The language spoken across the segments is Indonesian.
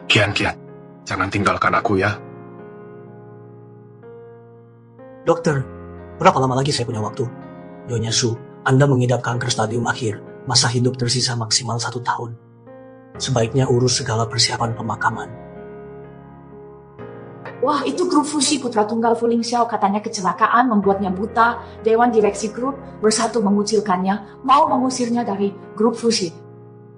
Kian, jangan tinggalkan aku ya. Dokter, berapa lama lagi saya punya waktu? Nyonya Su, Anda mengidap kanker stadium akhir. Masa hidup tersisa maksimal 1 tahun. Sebaiknya urus segala persiapan pemakaman. Wah, itu grup fusi Putra Tunggal Fu Lingxiao katanya kecelakaan membuatnya buta. Dewan direksi grup bersatu mengucilkannya, mau mengusirnya dari grup fusi.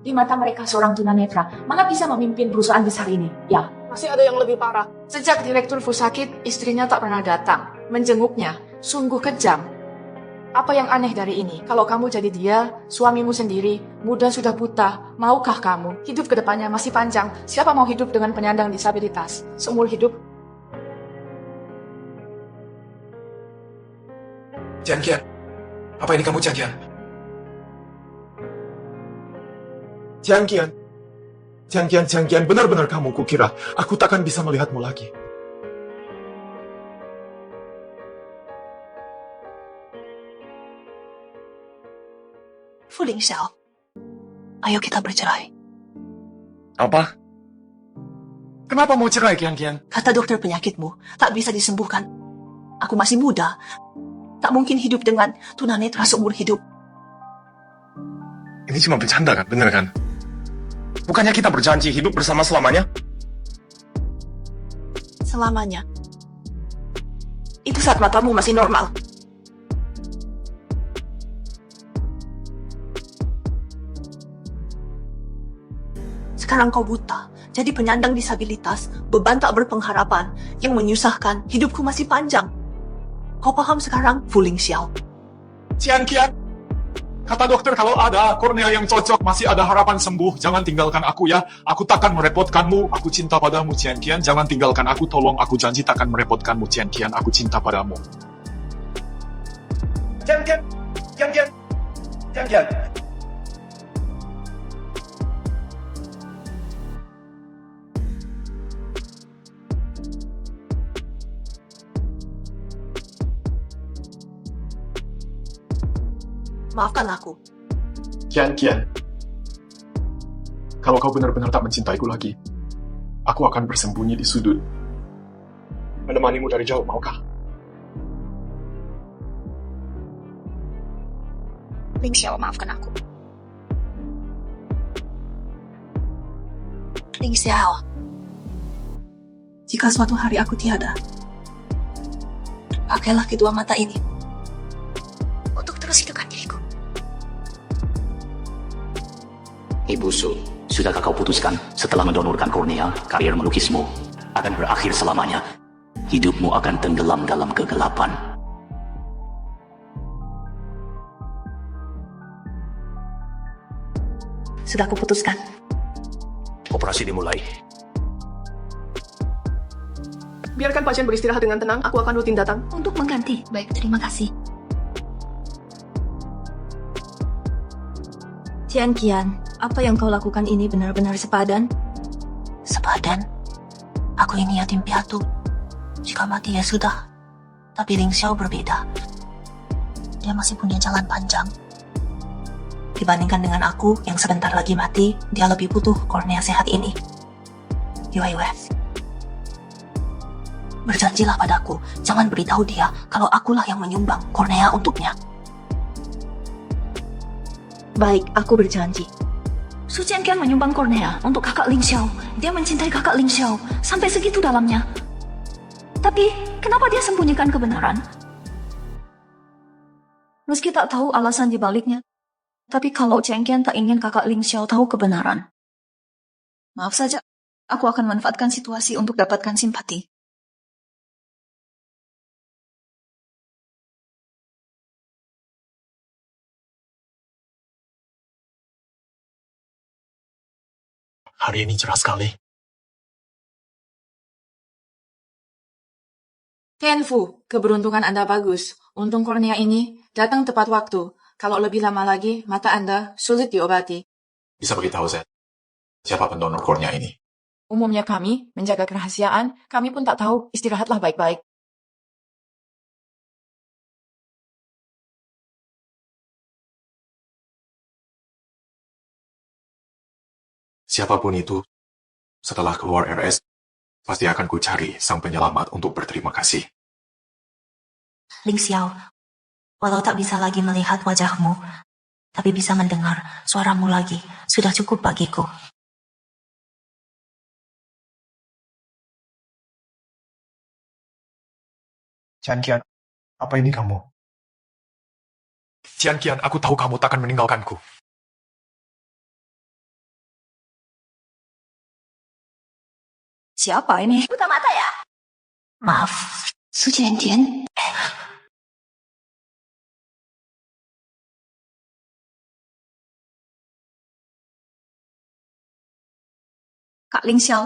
Di mata mereka seorang tunanetra, mana bisa memimpin perusahaan besar ini? Ya, Masih ada yang lebih parah. sejak direktur Fu sakit, istrinya tak pernah datang. Menjenguknya, sungguh kejam. Apa yang aneh dari ini? Kalau kamu jadi dia, suamimu sendiri, muda sudah buta, maukah kamu? Hidup kedepannya masih panjang. Siapa mau hidup dengan penyandang disabilitas? Seumur hidup? Kian, apa ini kamu, Kian? Kian, benar-benar kamu kukira aku takkan bisa melihatmu lagi. Fu Lingxiao, ayo kita bercerai. Apa? Kenapa mau cerai, Kian? Kata dokter penyakitmu tak bisa disembuhkan. Aku masih muda, tak mungkin hidup dengan tunanetra seumur hidup. Ini cuma bercanda kan, bener kan? Bukannya kita berjanji hidup bersama selamanya? Selamanya. Itu saat matamu masih normal. Sekarang kau buta, jadi penyandang disabilitas, beban tak berpengharapan, yang menyusahkan, hidupku masih panjang. Kau paham sekarang, Fu Lingxiao? Kian, kata dokter kalau ada kornea yang cocok, masih ada harapan sembuh. Jangan tinggalkan aku ya. Aku takkan merepotkanmu. Aku cinta padamu, Kian. Jangan tinggalkan aku, tolong. Aku janji takkan merepotkanmu, Kian. Aku cinta padamu. Kian. Maafkan aku. Kian. Kalau kau benar-benar tak mencintaiku lagi, aku akan bersembunyi di sudut. Menemanimu dari jauh, maukah? Lingxiao, maafkan aku. Lingxiao, jika suatu hari aku tiada, pakailah kedua mata ini untuk terus hidupkan diriku. Ibu Su, sudahkah kau putuskan setelah mendonorkan kornea, karier melukismu akan berakhir selamanya? Hidupmu akan tenggelam dalam kegelapan. Sudah kuputuskan. Operasi dimulai. Biarkan pasien beristirahat dengan tenang, aku akan rutin datang. Untuk mengganti. Baik, terima kasih. Kian, apa yang kau lakukan ini benar-benar sepadan? Sepadan? Aku ini yatim piatu. Jika mati ya sudah. Tapi Lingxiao berbeda. Dia masih punya jalan panjang. Dibandingkan dengan aku yang sebentar lagi mati, dia lebih butuh kornea sehat ini. Yue, berjanjilah padaku, jangan beritahu dia kalau akulah yang menyumbang kornea untuknya. Baik, aku berjanji. Su Jianqian menyumbang kornea untuk kakak Lingxiao. Dia mencintai kakak Lingxiao sampai segitu dalamnya. Tapi, kenapa dia sembunyikan kebenaran? Meski tak tahu alasan dibaliknya, tapi kalau Jianqian tak ingin kakak Lingxiao tahu kebenaran. Maaf saja, aku akan manfaatkan situasi untuk dapatkan simpati. Hari ini cerah sekali. Ken Fu, keberuntungan Anda bagus. Untung kornea ini datang tepat waktu. Kalau lebih lama lagi, mata Anda sulit diobati. Bisa beritahu saya, siapa pendonor kornea ini? Umumnya kami menjaga kerahasiaan, kami pun tak tahu, istirahatlah baik-baik. Siapapun itu, Setelah keluar RS, pasti akan ku cari sang penyelamat untuk berterima kasih. Ling Xiao, walau tak bisa lagi melihat wajahmu, tapi bisa mendengar suaramu lagi, sudah cukup bagiku. Cian Qian, apa ini kamu? Cian Qian, aku tahu kamu takkan meninggalkanku. Siapa ini? Buta mata ya? Maaf, Su Jian. Kak Ling Xiao,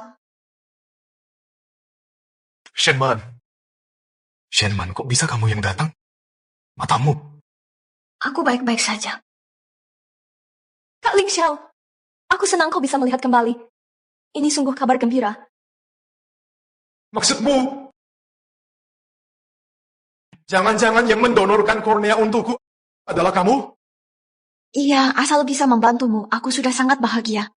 Shenman. Shenman, kok bisa kamu yang datang? Matamu. aku baik-baik saja. Kak Ling Xiao, aku senang kau bisa melihat kembali. Ini sungguh kabar gembira. Maksudmu? Jangan-jangan yang mendonorkan kornea untukku adalah kamu? Iya, asal bisa membantumu, aku sudah sangat bahagia.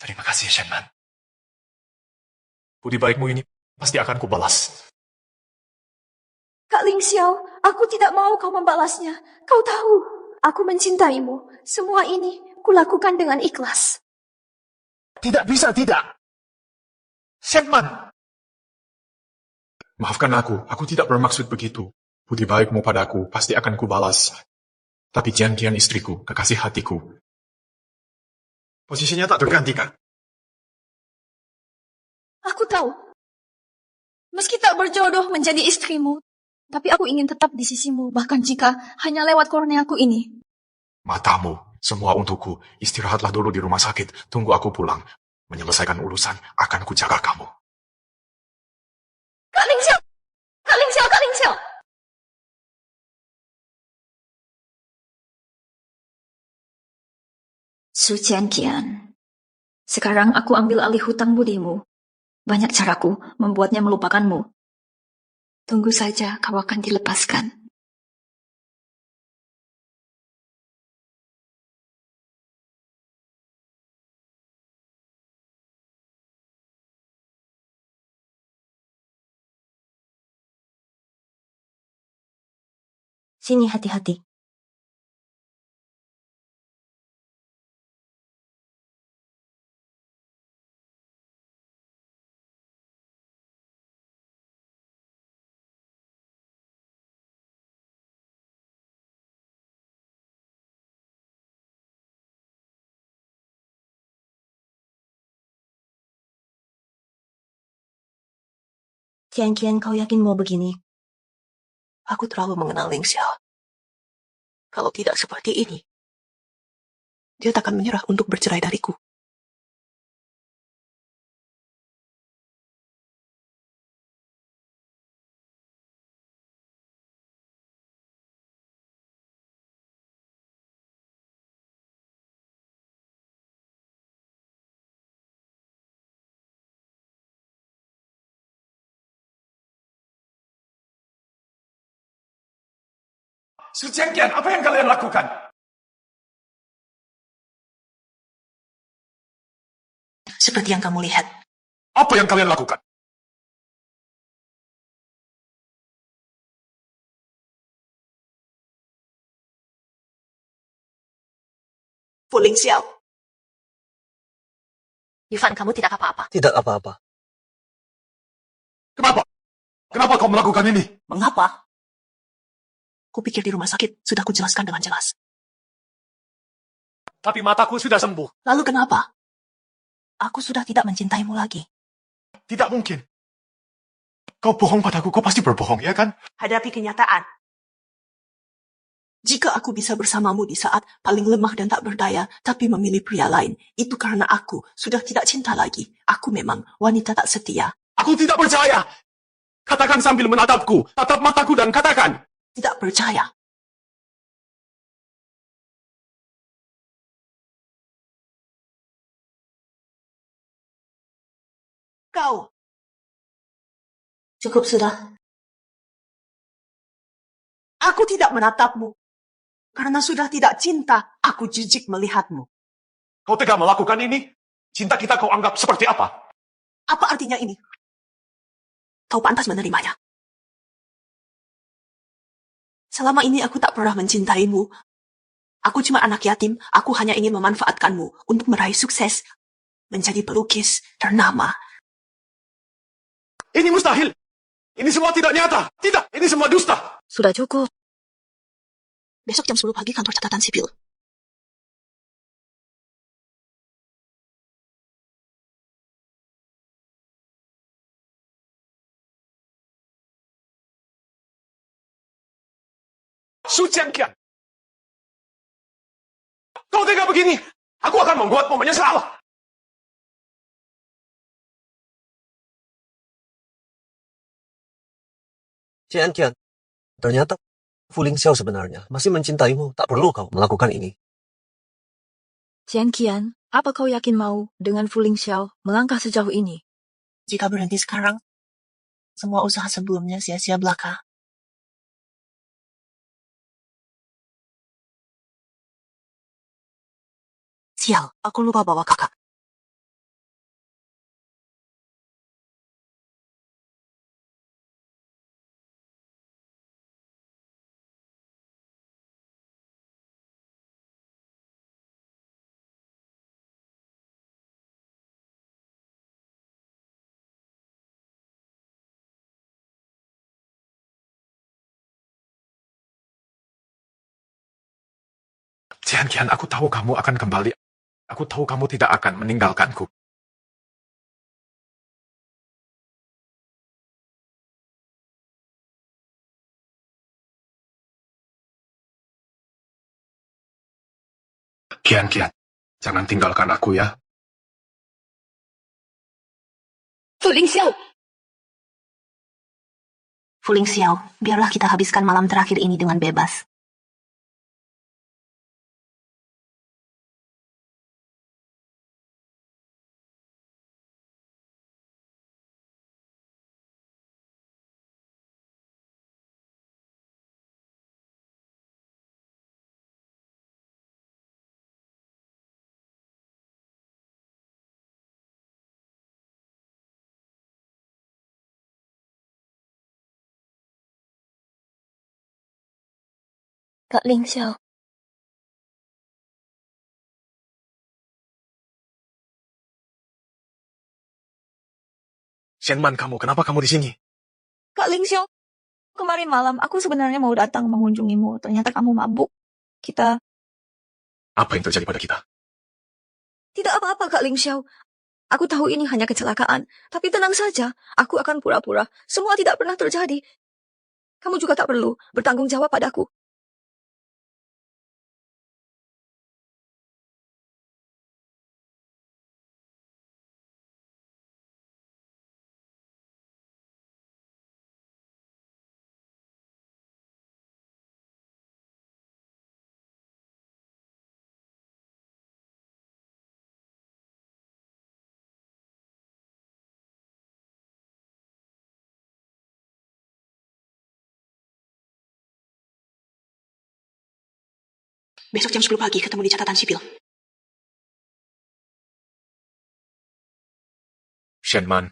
Terima kasih, Shenman. Budi baikmu ini pasti akan kubalas. Kak Ling Xiao, aku tidak mau kau membalasnya. Kau tahu, aku mencintaimu. Semua ini kulakukan dengan ikhlas. Tidak bisa, tidak. Shenman. Maafkan aku tidak bermaksud begitu. Budi baikmu padaku pasti akan kubalas. Tapi Jian Qian istriku, kekasih hatiku. Posisinya tak tergantikan. Aku tahu. Meski tak berjodoh menjadi istrimu, tapi aku ingin tetap di sisimu, bahkan jika hanya lewat korneaku ini. Matamu, semua untukku. Istirahatlah dulu di rumah sakit. Tunggu aku pulang. Menyelesaikan urusan, akan kujaga kamu. Kak Ling Xiao! Kak Ling Xiao! Kak Ling Xiao! Su Jian, sekarang aku ambil alih hutang budimu. Banyak caraku membuatnya melupakanmu. Tunggu saja kau akan dilepaskan. Sini hati-hati. Kian, kau yakin mau begini? Aku terlalu mengenal Ling Xiao. Kalau tidak seperti ini, dia takkan menyerah untuk bercerai dariku. Su Jian, apa yang kalian lakukan? Seperti yang kamu lihat. Apa yang kalian lakukan? Fu Ling Xiao. Ivan, kamu tidak apa-apa. Tidak apa-apa. Kenapa? Kenapa kau melakukan ini? Mengapa? Kupikir di rumah sakit sudah kujelaskan dengan jelas. Tapi mataku sudah sembuh. Lalu kenapa? Aku sudah tidak mencintaimu lagi. Tidak mungkin. Kau bohong padaku, kau pasti berbohong, ya kan? Hadapi kenyataan. Jika aku bisa bersamamu di saat paling lemah dan tak berdaya, tapi memilih pria lain, itu karena aku sudah tidak cinta lagi. Aku memang wanita tak setia. Aku tidak percaya. Katakan sambil menatapku. Tatap mataku dan katakan. Tidak percaya. Kau. Cukup sudah. Aku tidak menatapmu. Karena sudah tidak cinta, aku jijik melihatmu. Kau tega melakukan ini? Cinta kita kau anggap seperti apa? Apa artinya ini? Kau pantas menerimanya. Selama ini aku tak pernah mencintaimu. Aku cuma anak yatim, aku hanya ingin memanfaatkanmu untuk meraih sukses. Menjadi pelukis ternama. Ini mustahil. Ini semua tidak nyata. Tidak, ini semua dusta. Sudah cukup. Besok jam 10 pagi kantor catatan sipil. Su Jianqian. Kau tega begini? Aku akan membuatmu menyesal. Jianqian, ternyata Fu Lingxiao sebenarnya masih mencintaimu. Tak perlu kau melakukan ini. Jianqian, apa kau yakin mau dengan Fu Lingxiao melangkah sejauh ini? Jika berhenti sekarang, semua usaha sebelumnya sia-sia belaka. Sial, aku lupa bawa kakak. Jianqian, aku tahu kamu akan kembali. Aku tahu kamu tidak akan meninggalkanku. Jianqian, jangan tinggalkan aku ya. Fu Lingxiao! Fu Lingxiao, biarlah kita habiskan malam terakhir ini dengan bebas. Kak Lingxiao. Shenman, kenapa kamu di sini? Kak Lingxiao, kemarin malam aku sebenarnya mau datang mengunjungimu. Ternyata kamu mabuk. Kita... Apa yang terjadi pada kita? Tidak apa-apa, Kak Lingxiao. Aku tahu ini hanya kecelakaan. Tapi tenang saja, aku akan pura-pura. Semua tidak pernah terjadi. Kamu juga tak perlu bertanggung jawab padaku. Besok jam 10 pagi ketemu di catatan sipil. Shenman,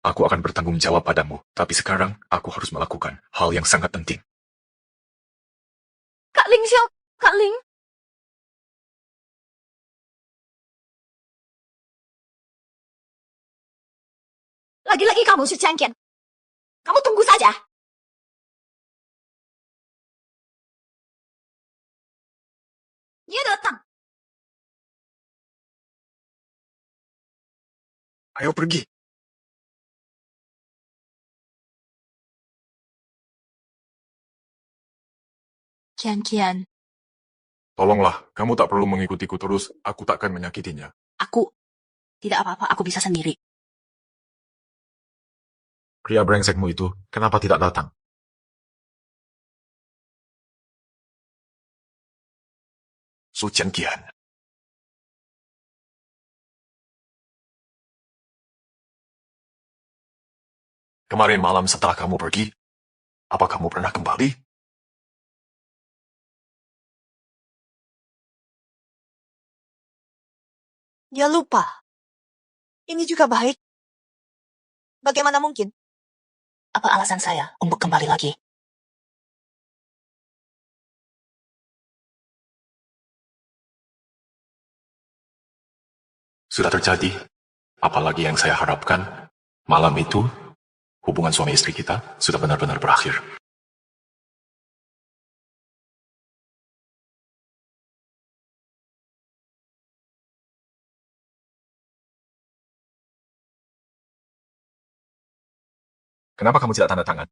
aku akan bertanggung jawab padamu. Tapi sekarang, aku harus melakukan hal yang sangat penting. Kak Lingxiao, Kak Ling. Lagi-lagi kamu, Su Jianqian. Kamu tunggu saja. Dia datang. Ayo pergi. Jianqian, Tolonglah, kamu tak perlu mengikutiku terus. Aku tak akan menyakitinya. Aku tidak apa-apa, aku bisa sendiri. Pria brengsekmu itu, kenapa tidak datang? Su Jianqian. Kemarin malam setelah kamu pergi, apa kamu pernah kembali? Dia lupa. Ini juga baik. Bagaimana mungkin? Apa alasan saya untuk kembali lagi? Sudah terjadi. Apalagi yang saya harapkan, malam itu, hubungan suami istri kita sudah benar-benar berakhir. Kenapa kamu tidak tanda tangan?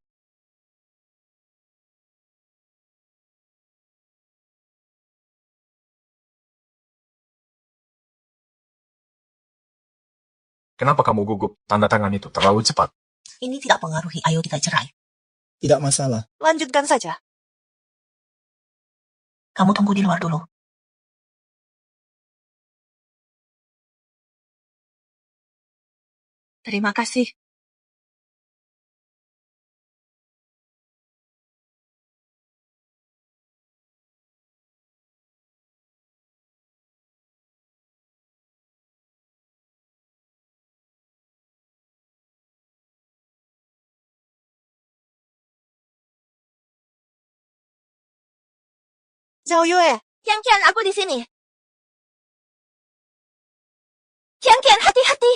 Kenapa kamu gugup? Tanda tangan itu terlalu cepat. Ini tidak pengaruhi Ayo kita cerai. Tidak masalah. Lanjutkan saja. Kamu tunggu di luar dulu. Terima kasih. Zhao Yue, Kian, aku di sini. Kian, hati-hati.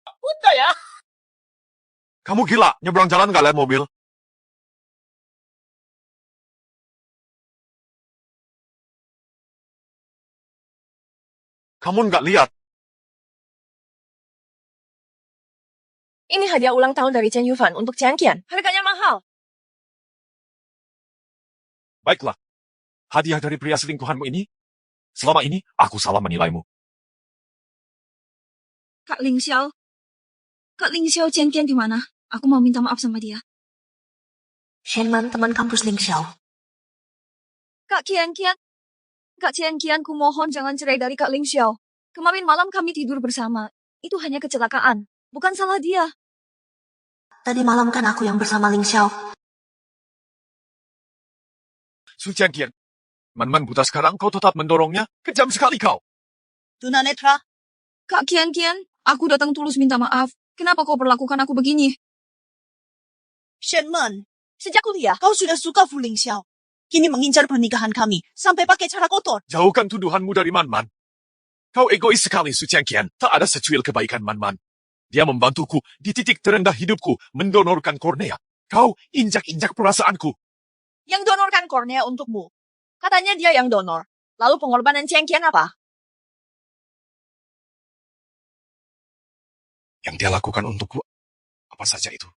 Udah ya. Kamu gila, nyebrang jalan nggak lihat mobil? Kamu nggak lihat? Ini hadiah ulang tahun dari Chen Yufan untuk Chen Qian. Harganya mahal. Baiklah. Hadiah dari pria selingkuhanmu ini, selama ini aku salah menilaimu. Kak Ling Xiao. Kak Ling Xiao Chen Qian di mana? Aku mau minta maaf sama dia. Shenman, teman kampus Ling Xiao. Kak Qian. Kak Chen Qian, ku mohon jangan cerai dari Kak Ling Xiao. Kemarin malam kami tidur bersama. Itu hanya kecelakaan. Bukan salah dia. Tadi malam kan aku yang bersama Ling Xiao. Su Jianqian, Man buta sekarang kau tetap mendorongnya? Kejam sekali kau. Tunanetra. Kak Qian, aku datang tulus minta maaf. Kenapa kau perlakukan aku begini? Shenman, sejak kuliah kau sudah suka Fu Ling Xiao. Kini mengincar pernikahan kami sampai pakai cara kotor. Jauhkan tuduhanmu dari Man. Kau egois sekali, Su Jianqian. Tak ada secuil kebaikan Man. Dia membantuku di titik terendah hidupku mendonorkan kornea. Kau injak-injak perasaanku. Yang donorkan kornea untukmu. Katanya dia yang donor. Lalu pengorbanan Chen Qian apa? Yang dia lakukan untukku, apa saja itu?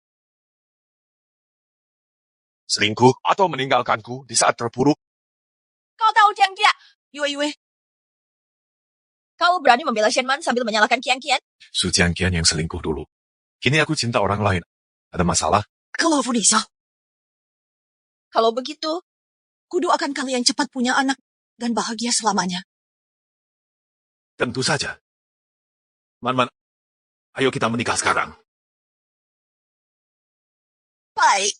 Selingkuh atau meninggalkanku di saat terpuruk? Kau tahu Chen Qian? Yue. Kau berani membela Shenman sambil menyalahkan Qian Qian? Su Jianqian yang selingkuh dulu. Kini aku cinta orang lain. Ada masalah? Kalau Fu Ling Xiao. Kalau begitu, kudu akan kalian cepat punya anak dan bahagia selamanya. Tentu saja. Man, ayo kita menikah sekarang. Baik.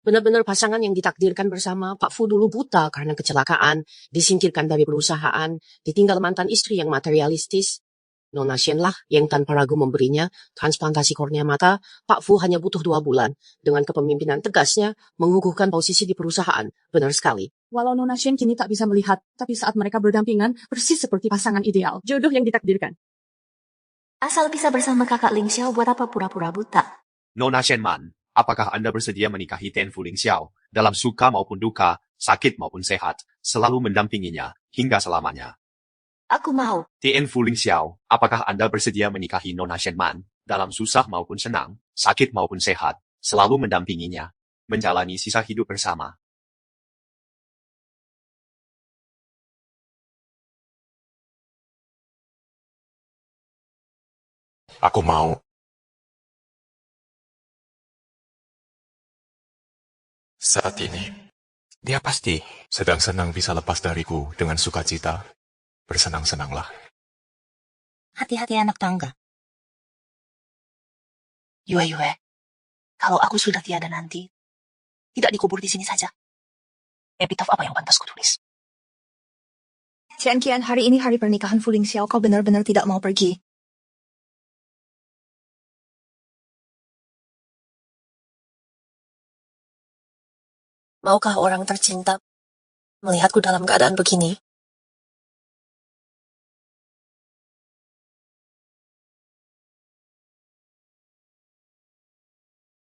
Benar-benar pasangan yang ditakdirkan bersama. Pak Fu dulu buta karena kecelakaan, disingkirkan dari perusahaan, ditinggal mantan istri yang materialistis. Nona Shen lah yang tanpa ragu memberinya transplantasi kornea mata. Pak Fu hanya butuh 2 bulan. Dengan kepemimpinan tegasnya, mengukuhkan posisi di perusahaan. Benar sekali. Walau Nona Shen kini tak bisa melihat, tapi saat mereka berdampingan, persis seperti pasangan ideal. Jodoh yang ditakdirkan. Asal bisa bersama kakak Ling Xiao, buat apa pura-pura buta? Nona Shenman, apakah Anda bersedia menikahi Ten Fu Ling Xiao dalam suka maupun duka, sakit maupun sehat, selalu mendampinginya hingga selamanya? Aku mau. Ten Fu Ling Xiao, apakah Anda bersedia menikahi Nona Shenman dalam susah maupun senang, sakit maupun sehat, selalu mendampinginya, menjalani sisa hidup bersama? Aku mau. Saat ini, dia pasti sedang senang bisa lepas dariku dengan sukacita. Bersenang-senanglah. Hati-hati anak tangga. Yue, kalau aku sudah tiada nanti, tidak dikubur di sini saja. Epitaf apa yang pantas kutulis? Cian Kian, hari ini hari pernikahan Fu Lingxiao, kau benar-benar tidak mau pergi. Maukah orang tercinta melihatku dalam keadaan begini?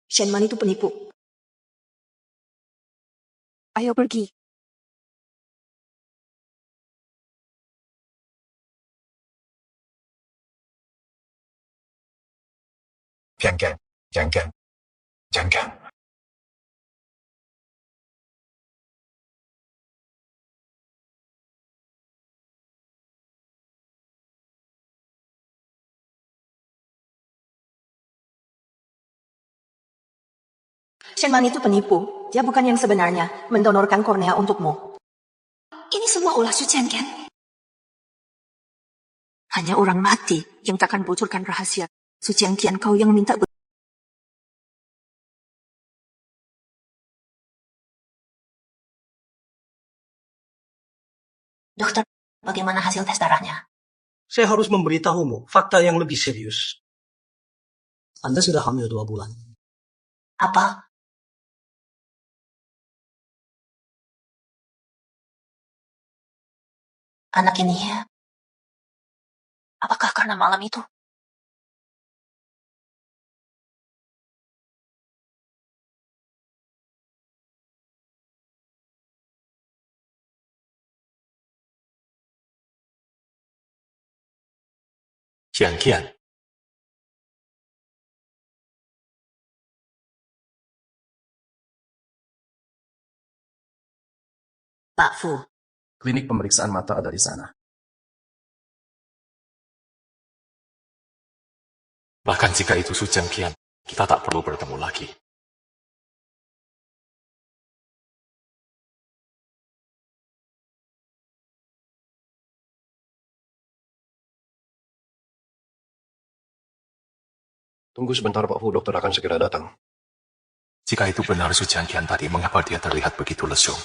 Shenman itu penipu. Ayo pergi. Kian. Shenman itu penipu. Dia bukan yang sebenarnya mendonorkan kornea untukmu. Ini semua ulah Su Chen, hanya orang mati yang takkan bocorkan rahasia. Su Chen kau yang minta Dokter, bagaimana hasil tes darahnya? Saya harus memberitahumu fakta yang lebih serius. Anda sudah hamil 2 bulan. Apa? Anak ini ya? Apakah karena malam itu? Kian. Pak Fu, Klinik pemeriksaan mata ada di sana. Bahkan jika itu Su Kian, kita tak perlu bertemu lagi. Tunggu sebentar Pak Fu, dokter akan segera datang. Jika itu benar Su Kian tadi, mengapa dia terlihat begitu lesu?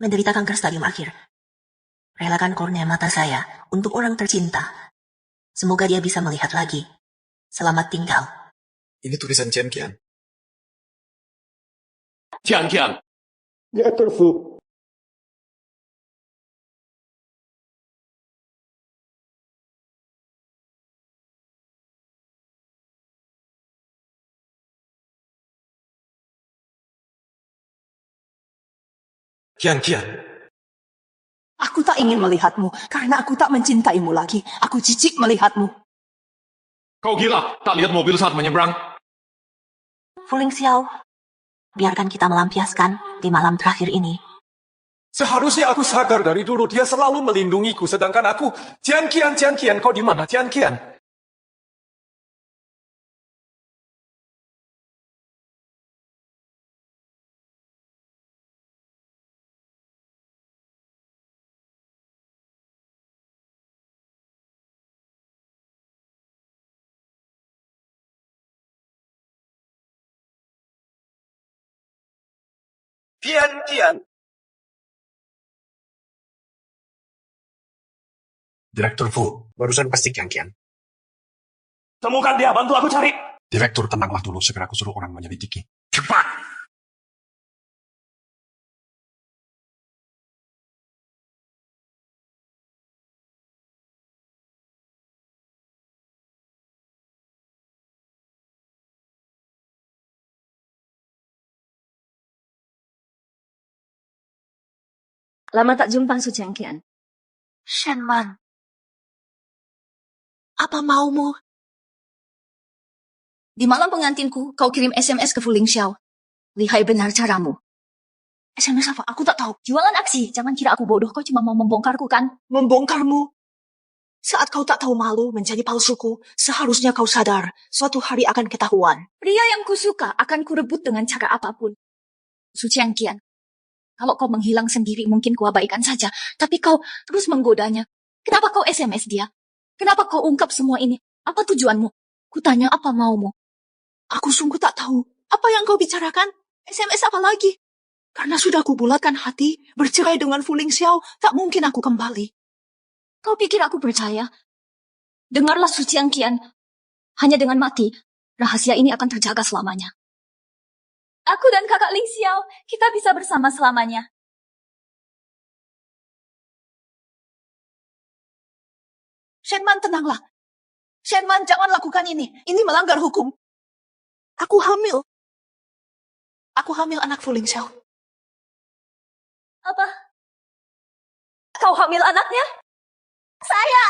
menderita kanker stadium akhir. Relakan kornea mata saya untuk orang tercinta. Semoga dia bisa melihat lagi. Selamat tinggal. Ini tulisan Cian Kian. Kian. Ya, Fu. Kian. Aku tak ingin melihatmu, karena aku tak mencintaimu lagi. Aku jijik melihatmu. Kau gila, tak lihat mobil saat menyeberang. Fu Lingxiao, biarkan kita melampiaskan di malam terakhir ini. Seharusnya aku sadar dari dulu dia selalu melindungiku, sedangkan aku, Cian Kian, kau di mana, Cian Kian? Kian. Direktur Fu, barusan pasti Kian. Temukan dia, bantu aku cari. Direktur, tenanglah dulu, segera aku suruh orang menyelidiki. Cepat! Lama tak jumpa, Su Changqian. Shenman, apa maumu? Di malam pengantinku, kau kirim SMS ke Fu Lingxiao. Lihai benar caramu. SMS apa? Aku tak tahu. Jualan aksi, jangan kira aku bodoh, kau cuma mau membongkarku kan? Membongkarmu? Saat kau tak tahu malu menjadi palsuku, seharusnya kau sadar suatu hari akan ketahuan. Pria yang kusuka akan kurebut dengan cara apapun. Su Qiangqian, kalau kau menghilang sendiri mungkin kuabaikan saja, tapi kau terus menggodanya. Kenapa kau SMS dia? Kenapa kau ungkap semua ini? Apa tujuanmu? Kutanya apa maumu? Aku sungguh tak tahu. Apa yang kau bicarakan? SMS apa lagi? Karena sudah kubulatkan hati, bercerai dengan Fu Lingxiao, tak mungkin aku kembali. Kau pikir aku percaya? Dengarlah Su Qiangqian. Hanya dengan mati, rahasia ini akan terjaga selamanya. Aku dan kakak Lingxiao, kita bisa bersama selamanya. Shenman, tenanglah. Shenman, jangan lakukan ini. Ini melanggar hukum. Aku hamil. Aku hamil anak Fu Lingxiao. Apa? Kau hamil anaknya? Saya!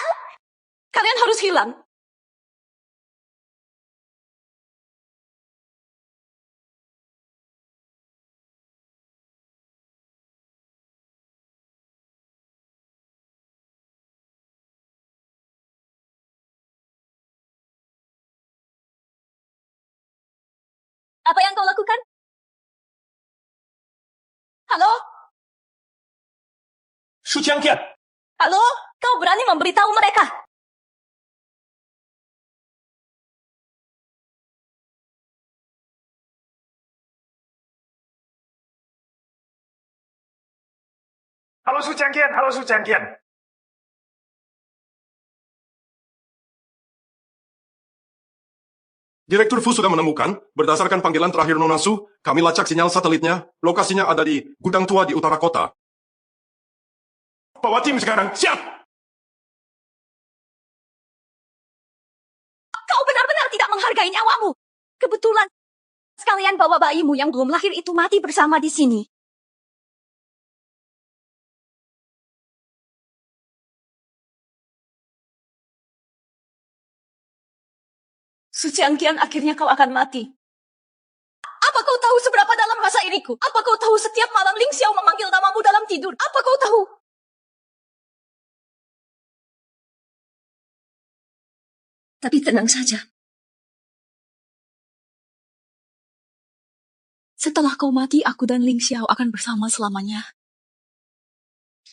Kalian harus hilang. Apa yang kau lakukan? Halo? Su Qiangqian, Halo? Kau berani memberitahu mereka? halo Su Qiangqian, halo Su Qiangqian. Direktur Fu sudah menemukan, berdasarkan panggilan terakhir Nona Su, kami lacak sinyal satelitnya, lokasinya ada di gudang tua di utara kota. Bawa tim sekarang, siap! Kau benar-benar tidak menghargai nyawamu. Kebetulan, sekalian bawa bayimu yang belum lahir itu mati bersama di sini. Su Qiangqian, akhirnya kau akan mati. Apa kau tahu seberapa dalam rasa iriku? Apa kau tahu setiap malam Lingxiao memanggil namamu dalam tidur? Apa kau tahu? Tapi tenang saja. Setelah kau mati, aku dan Lingxiao akan bersama selamanya.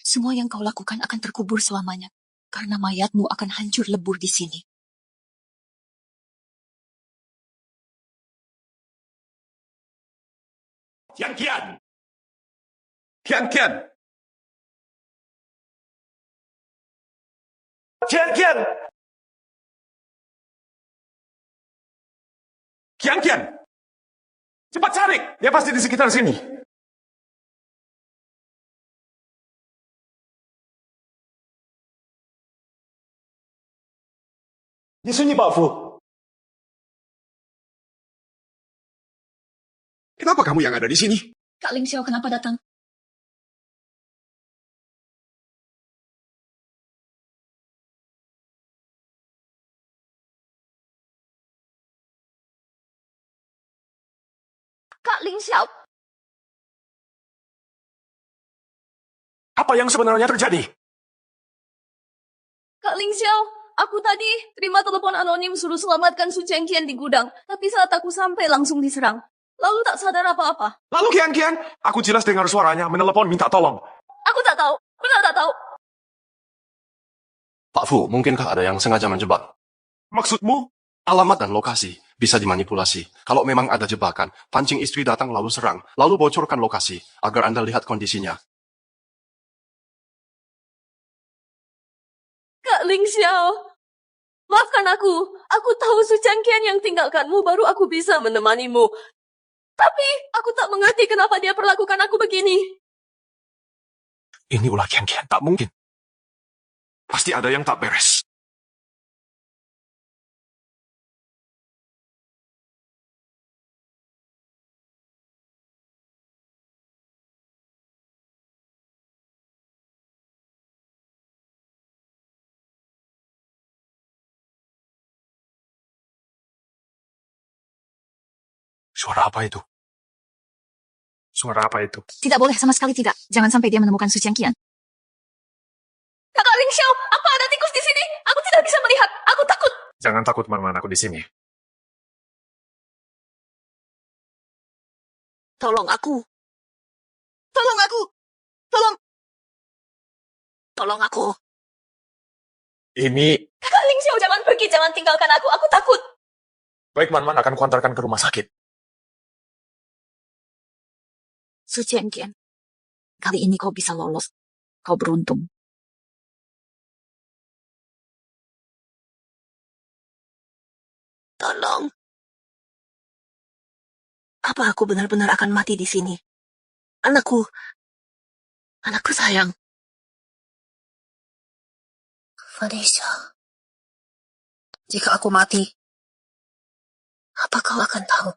Semua yang kau lakukan akan terkubur selamanya. Karena mayatmu akan hancur lebur di sini. Qiangqian! Qiangqian! Qiangqian! Qiangqian! Cepat cari! Dia pasti di sekitar sini. Di sini, Pak Fu. Kenapa kamu yang ada di sini? Kak Lingxiao kenapa datang? Kak Lingxiao, Apa yang sebenarnya terjadi? Kak Lingxiao, aku tadi terima telepon anonim suruh selamatkan Su Qiangqian di gudang. Tapi saat aku sampai langsung diserang. Lalu tak sadar apa-apa. Lalu Qiangqian, aku jelas dengar suaranya menelepon minta tolong. Aku tak tahu, benar tak tahu. Pak Fu, mungkinkah ada yang sengaja menjebak? Maksudmu? Alamat dan lokasi bisa dimanipulasi. Kalau memang ada jebakan, pancing istri datang lalu serang, lalu bocorkan lokasi agar Anda lihat kondisinya. Kak Lingxiao, maafkan aku. Aku tahu Su Qiangqian yang tinggalkanmu baru aku bisa menemanimu. Tapi aku tak mengerti kenapa dia perlakukan aku begini. Ini ulah Qiangqian, tak mungkin. Pasti ada yang tak beres. Suara apa itu? Suara apa itu? Tidak boleh, sama sekali tidak. Jangan sampai dia menemukan Su Qian. Kakak Ling Xiao, apa ada tikus di sini? Aku tidak bisa melihat. Aku takut. Jangan takut, Man-Man, aku di sini. Tolong aku. Tolong aku. Tolong. Tolong aku. Ini... Kakak Ling Xiao, jangan pergi. Jangan tinggalkan aku. Aku takut. Baik, Man-Man akan kuantarkan ke rumah sakit. Su Qian, kali ini kau bisa lolos. Kau beruntung. Tolong. Apa aku benar-benar akan mati di sini? Anakku sayang. Felicia, jika aku mati, apa kau akan tahu?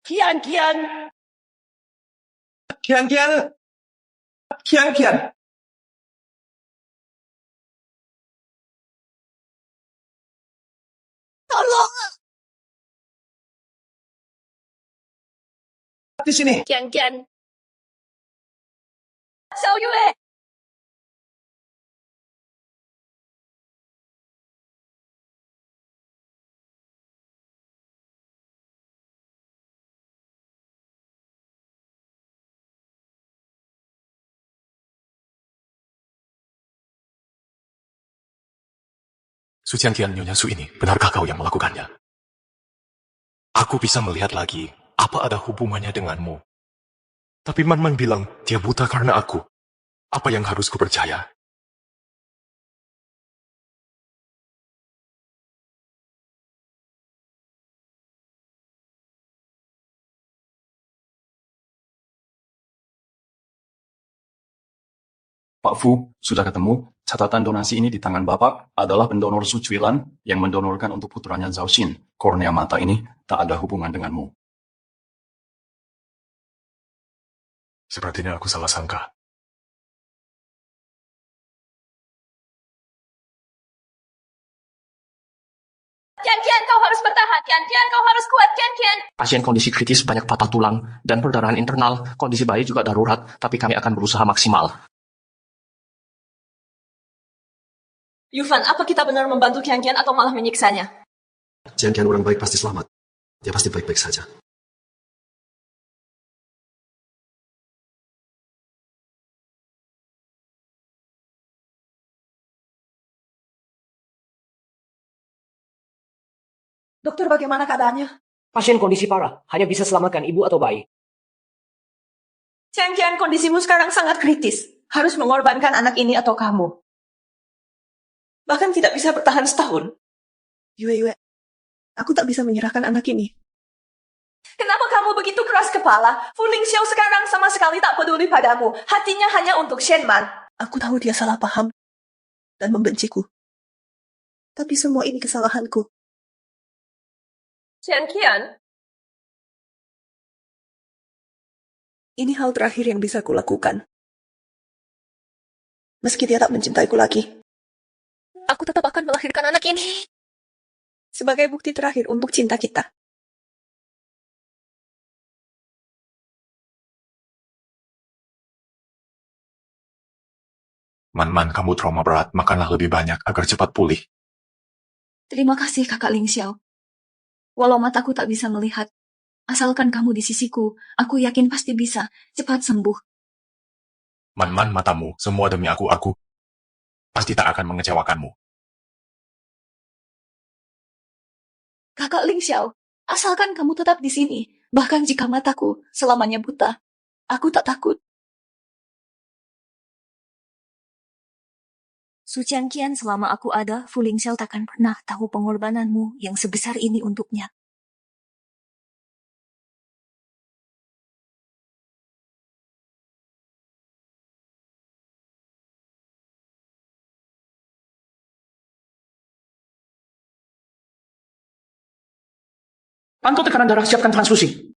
Kian. Tolong. Di sini. Qian. Xiao Yue. Su Qian, Nyonya Su ini, benarkah kau yang melakukannya? Aku bisa melihat lagi, apa ada hubungannya denganmu. Tapi Man-Man bilang, dia buta karena aku. Apa yang harus kupercaya? Pak Fu, sudah ketemu? Catatan donasi ini di tangan Bapak adalah pendonor Su Chuilan yang mendonorkan untuk putranya Zhao Xin. Kornea mata ini tak ada hubungan denganmu. Sepertinya aku salah sangka. Qian, kau harus bertahan. Qian, kau harus kuat. Qian. Pasien kondisi kritis banyak patah tulang dan perdarahan internal. Kondisi bayi juga darurat, tapi kami akan berusaha maksimal. Yufan, apa kita benar membantu Qian atau malah menyiksanya? Qian orang baik pasti selamat. Dia pasti baik-baik saja. Dokter, bagaimana keadaannya? Pasien kondisi parah, hanya bisa selamatkan ibu atau bayi. Qian, kondisimu sekarang sangat kritis. Harus mengorbankan anak ini atau kamu. Bahkan tidak bisa bertahan setahun. Yue, aku tak bisa menyerahkan anak ini. Kenapa kamu begitu keras kepala? Fu Lingxiao sekarang sama sekali tak peduli padamu. Hatinya hanya untuk Shenman. Aku tahu dia salah paham dan membenciku. Tapi semua ini kesalahanku. Qian? Ini hal terakhir yang bisa kulakukan. Meski dia tak mencintaiku lagi. Aku tetap akan melahirkan anak ini. Sebagai bukti terakhir untuk cinta kita. Man, kamu trauma berat, makanlah lebih banyak agar cepat pulih. Terima kasih, Kakak Ling Xiao. Walau mataku tak bisa melihat, asalkan kamu di sisiku, aku yakin pasti bisa cepat sembuh. Man, matamu, semua demi aku pasti tak akan mengecewakanmu. Kakak Ling Xiao, asalkan kamu tetap di sini, bahkan jika mataku selamanya buta, aku tak takut. Su Qian, selama aku ada, Fu Lingxiao takkan pernah tahu pengorbananmu yang sebesar ini untuknya. Pantau tekanan darah, siapkan transfusi.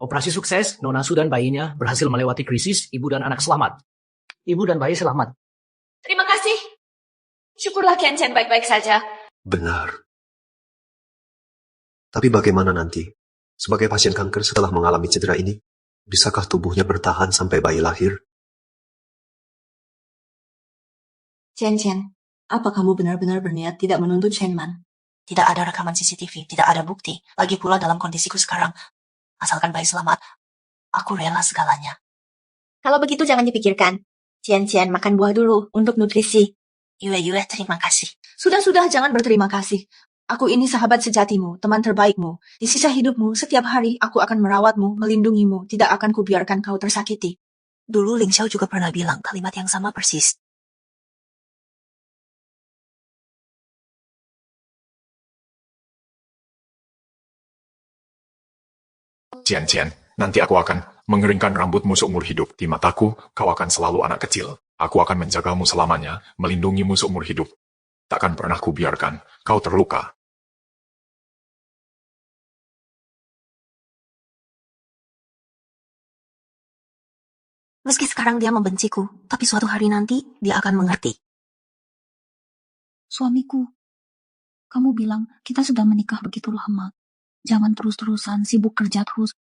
Operasi sukses, Nona Su dan bayinya berhasil melewati krisis, ibu dan anak selamat. Ibu dan bayi selamat. Terima kasih. Syukurlah Kian Chen baik-baik saja. Benar. Tapi bagaimana nanti? Sebagai pasien kanker setelah mengalami cedera ini, bisakah tubuhnya bertahan sampai bayi lahir? Chen Chen, apa kamu benar-benar berniat tidak menuntut Shen Man? Tidak ada rekaman CCTV, tidak ada bukti. Lagi pula dalam kondisiku sekarang. Asalkan bayi selamat, aku rela segalanya. Kalau begitu jangan dipikirkan. Chen Chen makan buah dulu untuk nutrisi. Yue, terima kasih. Sudah, jangan berterima kasih. Aku ini sahabat sejatimu, teman terbaikmu. Di sisa hidupmu, setiap hari aku akan merawatmu, melindungimu. Tidak akan kubiarkan kau tersakiti. Dulu Ling Xiao juga pernah bilang kalimat yang sama persis. Cian, nanti aku akan mengeringkan rambutmu seumur hidup. Di mataku, kau akan selalu anak kecil. Aku akan menjagamu selamanya, melindungimu seumur hidup. Takkan pernah kubiarkan kau terluka. Meski sekarang dia membenciku, tapi suatu hari nanti dia akan mengerti. Suamiku, kamu bilang kita sudah menikah begitu lama. Jangan terus-terusan sibuk kerja terus.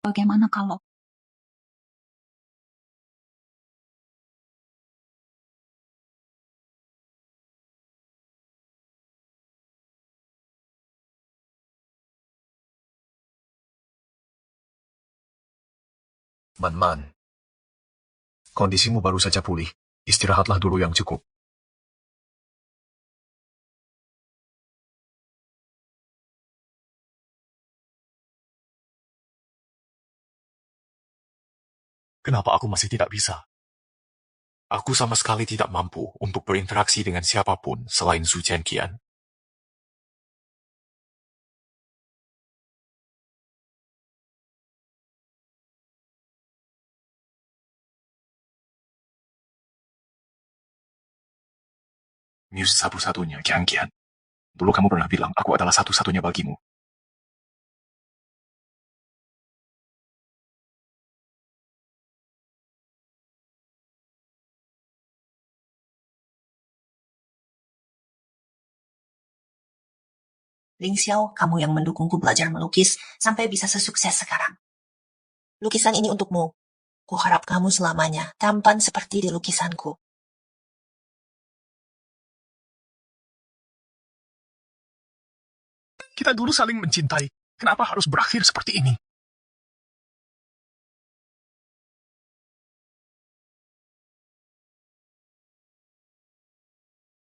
Bagaimana kalau... Man, kondisimu baru saja pulih. Istirahatlah dulu yang cukup. Kenapa aku masih tidak bisa? Aku sama sekali tidak mampu untuk berinteraksi dengan siapapun selain Su Qian. Muse satu-satunya, Qian. Dulu kamu pernah bilang aku adalah satu-satunya bagimu. Ling Xiao, kamu yang mendukungku belajar melukis sampai bisa sesukses sekarang. Lukisan ini untukmu. Kuharap kamu selamanya tampan seperti di lukisanku. Kita dulu saling mencintai. Kenapa harus berakhir seperti ini?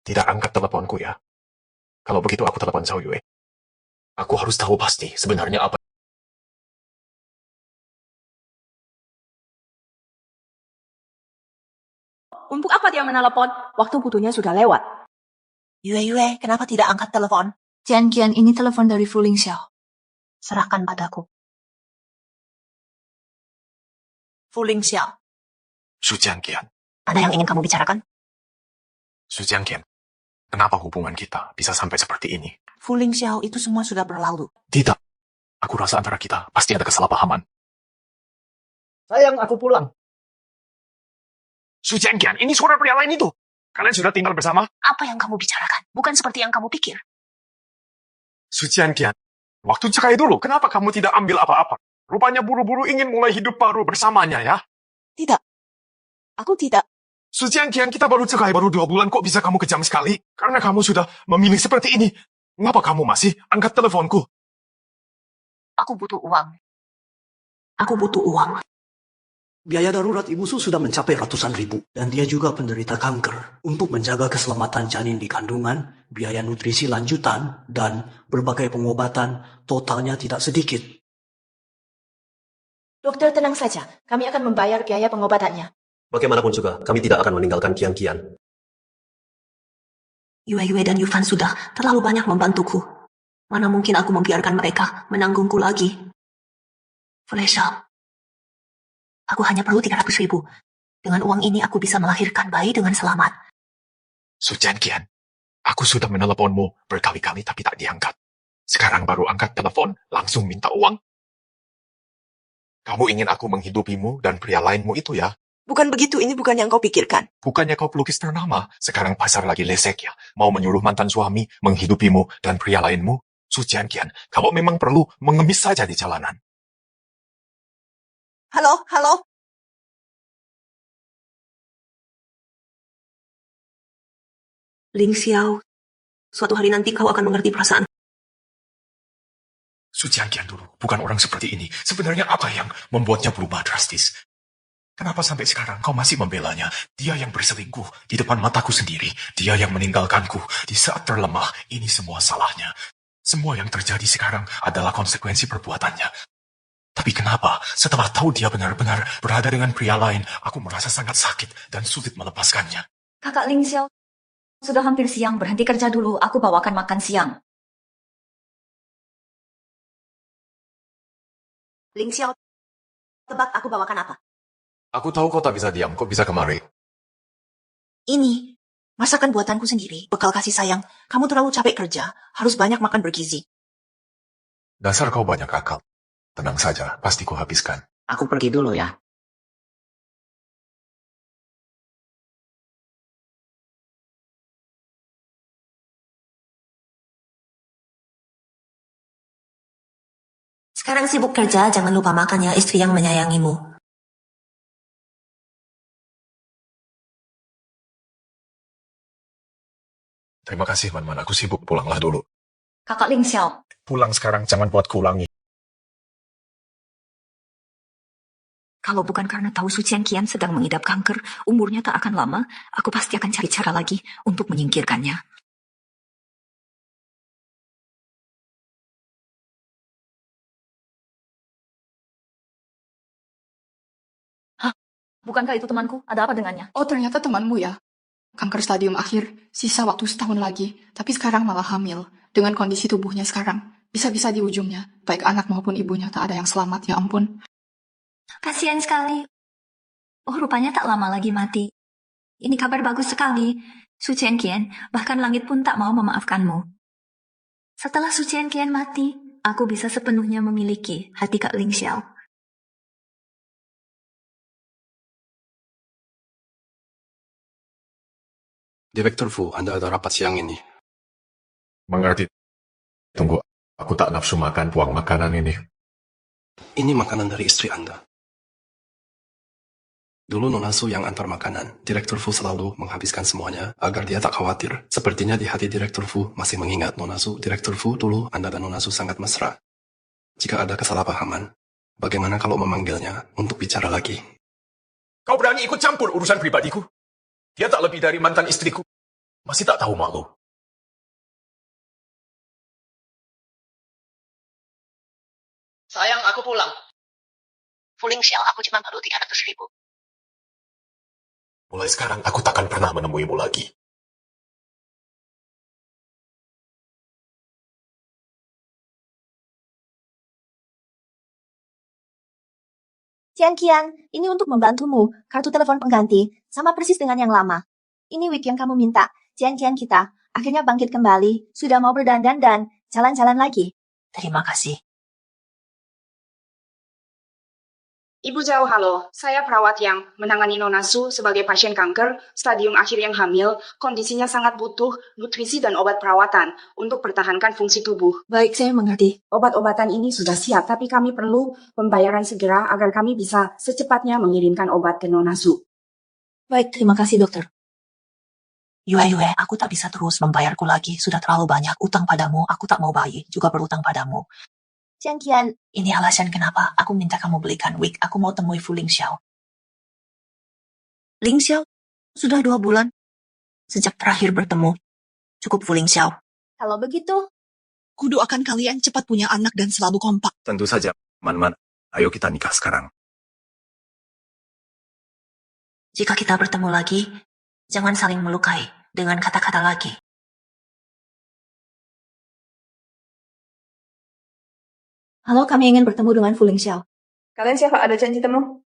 Tidak angkat teleponku ya. Kalau begitu aku telepon Xiao Yue. Aku harus tahu pasti sebenarnya apa. Untuk apa dia menelepon? Waktu butuhnya sudah lewat. Yue, kenapa tidak angkat telepon? Qian, ini telepon dari Fu Ling Xiao. Serahkan padaku. Fu Ling Xiao. Su Qian. Ada yang ingin kamu bicarakan? Su Qian, kenapa hubungan kita bisa sampai seperti ini? Fu Ling Xiao, itu semua sudah berlalu. Tidak. Aku rasa antara kita pasti ada kesalahpahaman. Sayang, aku pulang. Su Qian, ini suara pria lain itu. Kalian sudah tinggal bersama? Apa yang kamu bicarakan? Bukan seperti yang kamu pikir. Su Qian, waktu cerai dulu, kenapa kamu tidak ambil apa-apa? Rupanya buru-buru ingin mulai hidup baru bersamanya ya? Tidak. Aku tidak. Su Qian, kita baru cerai baru 2 bulan, kok bisa kamu kejam sekali? Karena kamu sudah memilih seperti ini. Mengapa kamu masih angkat teleponku? Aku butuh uang. Biaya darurat Ibu Su sudah mencapai ratusan ribu. Dan dia juga penderita kanker. Untuk menjaga keselamatan janin di kandungan, biaya nutrisi lanjutan, dan berbagai pengobatan, totalnya tidak sedikit. Dokter, tenang saja. Kami akan membayar biaya pengobatannya. Bagaimanapun juga, kami tidak akan meninggalkan Qian. Yue dan Yufan sudah terlalu banyak membantuku. Mana mungkin aku membiarkan mereka menanggungku lagi. Felicia, aku hanya perlu 300 ribu. Dengan uang ini aku bisa melahirkan bayi dengan selamat. Su Qian, aku sudah meneleponmu berkali-kali tapi tak diangkat. Sekarang baru angkat telepon, langsung minta uang. Kamu ingin aku menghidupimu dan pria lainmu itu ya? Bukan begitu, ini bukan yang kau pikirkan. Bukannya kau pelukis ternama? Sekarang pasar lagi lesek ya? Mau menyuruh mantan suami menghidupimu dan pria lainmu? Su Jianqian, kalau memang perlu, mengemis saja di jalanan. Halo, halo. Ling Xiao, suatu hari nanti kau akan mengerti perasaan. Su Jianqian dulu, bukan orang seperti ini. Sebenarnya apa yang membuatnya berubah drastis? Kenapa sampai sekarang kau masih membelanya? Dia yang berselingkuh di depan mataku sendiri. Dia yang meninggalkanku di saat terlemah. Ini semua salahnya. Semua yang terjadi sekarang adalah konsekuensi perbuatannya. Tapi kenapa setelah tahu dia benar-benar berada dengan pria lain, aku merasa sangat sakit dan sulit melepaskannya. Kakak Ling Xiao, sudah hampir siang, berhenti kerja dulu. Aku bawakan makan siang. Ling Xiao, tebak aku bawakan apa? Aku tahu kau tak bisa diam, kau bisa kemari. Ini, masakan buatanku sendiri, bekal kasih sayang. Kamu terlalu capek kerja, harus banyak makan bergizi. Dasar kau banyak akal. Tenang saja, pasti kau habiskan. Aku pergi dulu ya. Sekarang sibuk kerja, jangan lupa makan ya, istri yang menyayangimu. Terima kasih, Man. Aku sibuk, pulanglah dulu. Kakak Ling Xiao, Pulang sekarang, jangan buatku ulangi. kalau bukan karena tahu Su Qian sedang mengidap kanker, umurnya tak akan lama, aku pasti akan cari cara lagi untuk menyingkirkannya. Hah? Bukankah itu temanku? Ada apa dengannya? Oh, ternyata temanmu ya. Kanker stadium akhir, sisa waktu setahun lagi, tapi sekarang malah hamil. Dengan kondisi tubuhnya sekarang, bisa-bisa di ujungnya, baik anak maupun ibunya tak ada yang selamat, ya ampun. Kasihan sekali. Oh, rupanya tak lama lagi mati. Ini kabar bagus sekali. Su Qian, bahkan langit pun tak mau memaafkanmu. Setelah Su Qian mati, aku bisa sepenuhnya memiliki hati Kak Ling Xiao. Direktur Fu, Anda ada rapat siang ini. Mengerti. Tunggu, aku tak nafsu makan buang makanan ini. Ini makanan dari istri Anda. Dulu Nona Su yang antar makanan. Direktur Fu selalu menghabiskan semuanya agar dia tak khawatir. Sepertinya di hati Direktur Fu masih mengingat Nona Su. Direktur Fu, dulu Anda dan Nona Su sangat mesra. Jika ada kesalahpahaman, bagaimana kalau memanggilnya untuk bicara lagi? Kau berani ikut campur urusan pribadiku? Dia tak lebih dari mantan istriku. Masih tak tahu malu. Sayang, aku pulang. Fuling Xiao, aku cuma perlu 300.000. Mulai sekarang aku takkan pernah menemuimu lagi. Qian, ini untuk membantumu. Kartu telepon pengganti, sama persis dengan yang lama. Ini wig yang kamu minta. Qian kita, akhirnya bangkit kembali. Sudah mau berdandan dan jalan-jalan lagi. Terima kasih. Ibu Zhao, halo. Saya perawat yang menangani Nona Su sebagai pasien kanker, stadium akhir yang hamil, kondisinya sangat butuh nutrisi dan obat perawatan untuk pertahankan fungsi tubuh. Baik, saya mengerti. Obat-obatan ini sudah siap, tapi kami perlu pembayaran segera agar kami bisa secepatnya mengirimkan obat ke Nona Su. Baik, terima kasih dokter. Yue, aku tak bisa terus membayarku lagi. Sudah terlalu banyak utang padamu. Aku tak mau bayi, juga berutang padamu. Qian, ini alasan kenapa aku minta kamu belikan wig. Aku mau temui Fu Ling Xiao. Ling Xiao? Sudah 2 bulan. Sejak terakhir bertemu. Cukup Fu Ling Xiao. Kalau begitu, kudoakan kalian cepat punya anak dan selalu kompak. Tentu saja, Man. Ayo kita nikah sekarang. jika kita bertemu lagi, jangan saling melukai dengan kata-kata lagi. Halo, kami ingin bertemu dengan Fu Ling Xiao. Kalian siapa? Ada janji temu?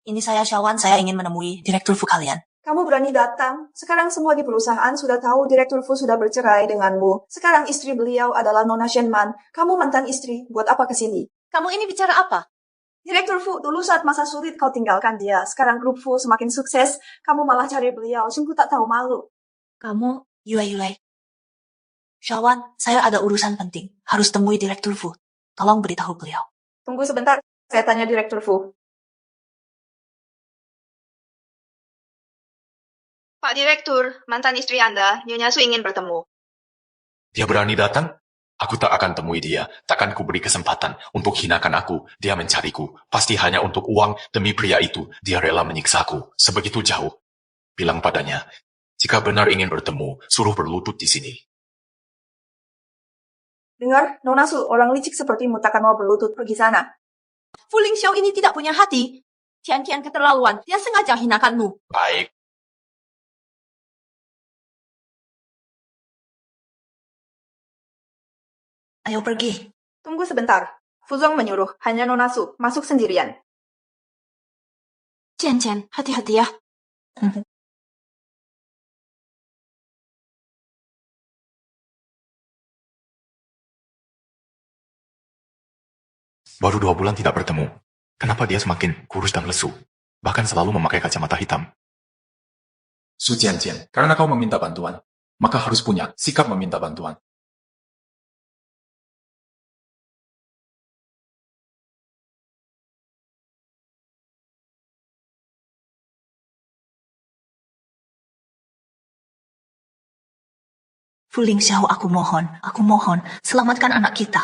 Ini saya Xiaowan, saya ingin menemui direktur Fu kalian. Kamu berani datang. Sekarang semua di perusahaan sudah tahu Direktur Fu sudah bercerai denganmu. Sekarang istri beliau adalah Nona Shenman. Kamu mantan istri. Buat apa kesini? Kamu ini bicara apa? Direktur Fu, dulu saat masa sulit kau tinggalkan dia. Sekarang grup Fu semakin sukses. Kamu malah cari beliau. Sungguh tak tahu malu. Kamu, Yulai. Shawan, saya ada urusan penting. Harus temui Direktur Fu. Tolong beritahu beliau. Tunggu sebentar. Saya tanya Direktur Fu. Pak Direktur, mantan istri Anda, Nyonya Su ingin bertemu. Dia berani datang? Aku tak akan temui dia. Takkan ku beri kesempatan untuk hinakan aku. Dia mencariku. Pasti hanya untuk uang. Demi pria itu, dia rela menyiksaku. Sebegitu jauh. Bilang padanya, jika benar ingin bertemu, suruh berlutut di sini. Dengar, Nona Su, orang licik sepertimu takkan mau berlutut pergi sana. Fu Lingxiao ini tidak punya hati. Tian keterlaluan. Dia sengaja hinakanmu. Baik. Ayo pergi. Tunggu sebentar. Fuzong menyuruh, hanya Nona Su, masuk sendirian. Tian, hati-hati ya. Baru 2 bulan tidak bertemu. Kenapa dia semakin kurus dan lesu? Bahkan selalu memakai kacamata hitam. Su Jianjian, karena kau meminta bantuan, maka harus punya sikap meminta bantuan. Fu Lingxiao, aku mohon, selamatkan anak kita.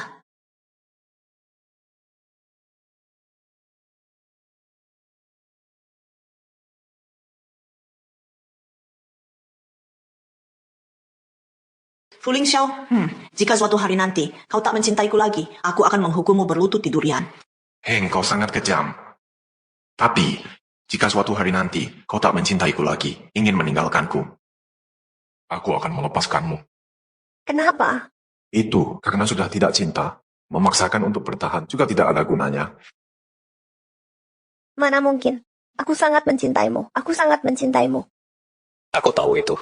Fu Lingxiao, jika suatu hari nanti kau tak mencintaiku lagi, aku akan menghukummu berlutut di durian. Heng, kau sangat kejam. Tapi, jika suatu hari nanti kau tak mencintaiku lagi, ingin meninggalkanku, aku akan melepaskanmu. Kenapa? Itu karena sudah tidak cinta. Memaksakan untuk bertahan juga tidak ada gunanya. Mana mungkin. Aku sangat mencintaimu. Aku tahu itu.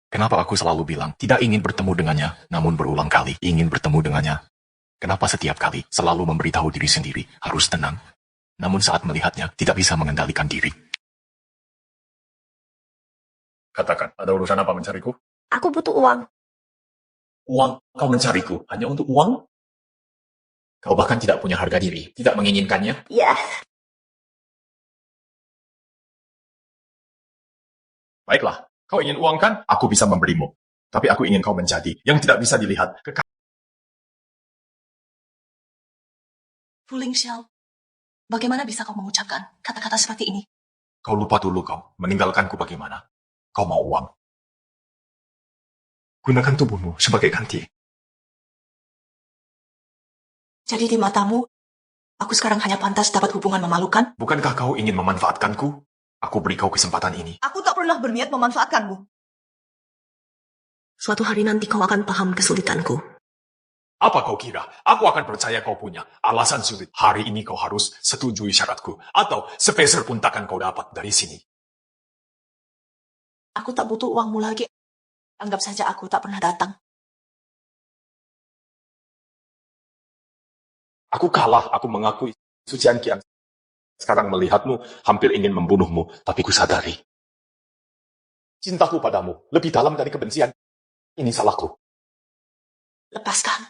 Kenapa aku selalu bilang tidak ingin bertemu dengannya, namun berulang kali ingin bertemu dengannya? Kenapa setiap kali selalu memberitahu diri sendiri harus tenang, namun saat melihatnya tidak bisa mengendalikan diri? Katakan, ada urusan apa mencariku? Aku butuh uang. Uang, kau mencariku hanya untuk uang? Kau bahkan tidak punya harga diri, tidak menginginkannya? Ya. Baiklah, kau ingin uang kan? Aku bisa memberimu. Tapi aku ingin kau menjadi yang tidak bisa dilihat. Fu Lingxiao, bagaimana bisa kau mengucapkan kata-kata seperti ini? Kau lupa dulu kau, meninggalkanku bagaimana? Kau mau uang? Gunakan tubuhmu sebagai ganti. Jadi di matamu, aku sekarang hanya pantas dapat hubungan memalukan? Bukankah kau ingin memanfaatkanku? Aku beri kau kesempatan ini. Aku tak pernah berniat memanfaatkanmu. Suatu hari nanti kau akan paham kesulitanku. Apa kau kira? Aku akan percaya kau punya alasan sulit. Hari ini kau harus setujui syaratku. Atau sepeser pun takkan kau dapat dari sini. Aku tak butuh uangmu lagi. Anggap saja aku tak pernah datang. Aku kalah, aku mengakui. Su Jianqian. Sekarang melihatmu, hampir ingin membunuhmu. Tapi ku sadari. Cintaku padamu lebih dalam dari kebencian. Ini salahku. Lepaskan.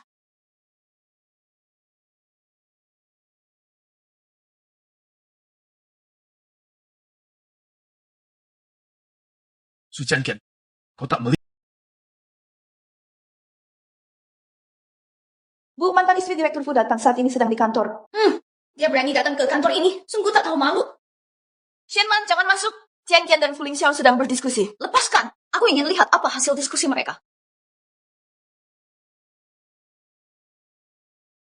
Su Jianqian, kau tak melihat. Bu, mantan istri Direktur Fu datang saat ini sedang di kantor. Dia berani datang ke kantor ini. Sungguh tak tahu malu. Shenman, jangan masuk. Tian dan Fu Lingxiao sedang berdiskusi. Lepaskan. Aku ingin lihat apa hasil diskusi mereka.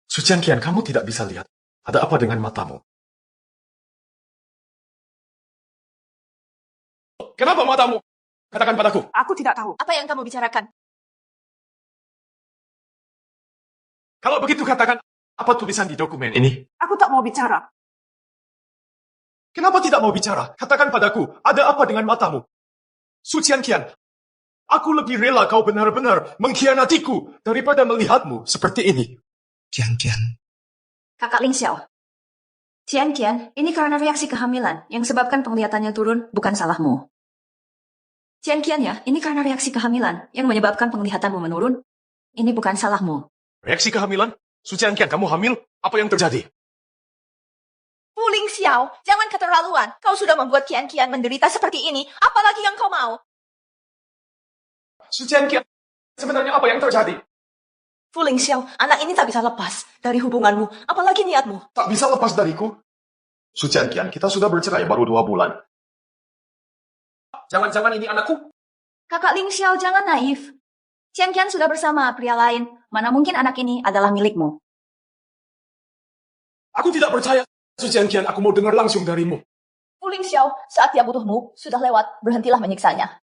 Su Jianqian, kamu tidak bisa lihat. Ada apa dengan matamu? Kenapa matamu? Katakan padaku. Aku tidak tahu. Apa yang kamu bicarakan? Kalau begitu katakan, apa tulisan di dokumen ini? Aku tak mau bicara. Kenapa tidak mau bicara? Katakan padaku, ada apa dengan matamu? Su Qianqian, aku lebih rela kau benar-benar mengkhianatiku daripada melihatmu seperti ini. Qian, Kakak Ling Xiao. Qian, ini karena reaksi kehamilan yang sebabkan penglihatannya turun, bukan salahmu. Qian ya, ini karena reaksi kehamilan yang menyebabkan penglihatanmu menurun. Ini bukan salahmu. Reaksi kehamilan? Su Qianqian, kamu hamil? Apa yang terjadi? Fu Ling Xiao, jangan keterlaluan. Kau sudah membuat Qian menderita seperti ini. Apalagi yang kau mau? Su Qianqian, sebenarnya apa yang terjadi? Fu Ling Xiao, anak ini tak bisa lepas dari hubunganmu. Apalagi niatmu. Tak bisa lepas dariku? Su Qianqian, kita sudah bercerai baru 2 bulan. Jangan-jangan ini anakku? Kakak Ling Xiao, jangan naif. Qian sudah bersama pria lain. Mana mungkin anak ini adalah milikmu? Aku tidak percaya. Su Qianqian, aku mau dengar langsung darimu. Fu Ling Xiao, saat dia butuhmu, sudah lewat. Berhentilah menyiksanya.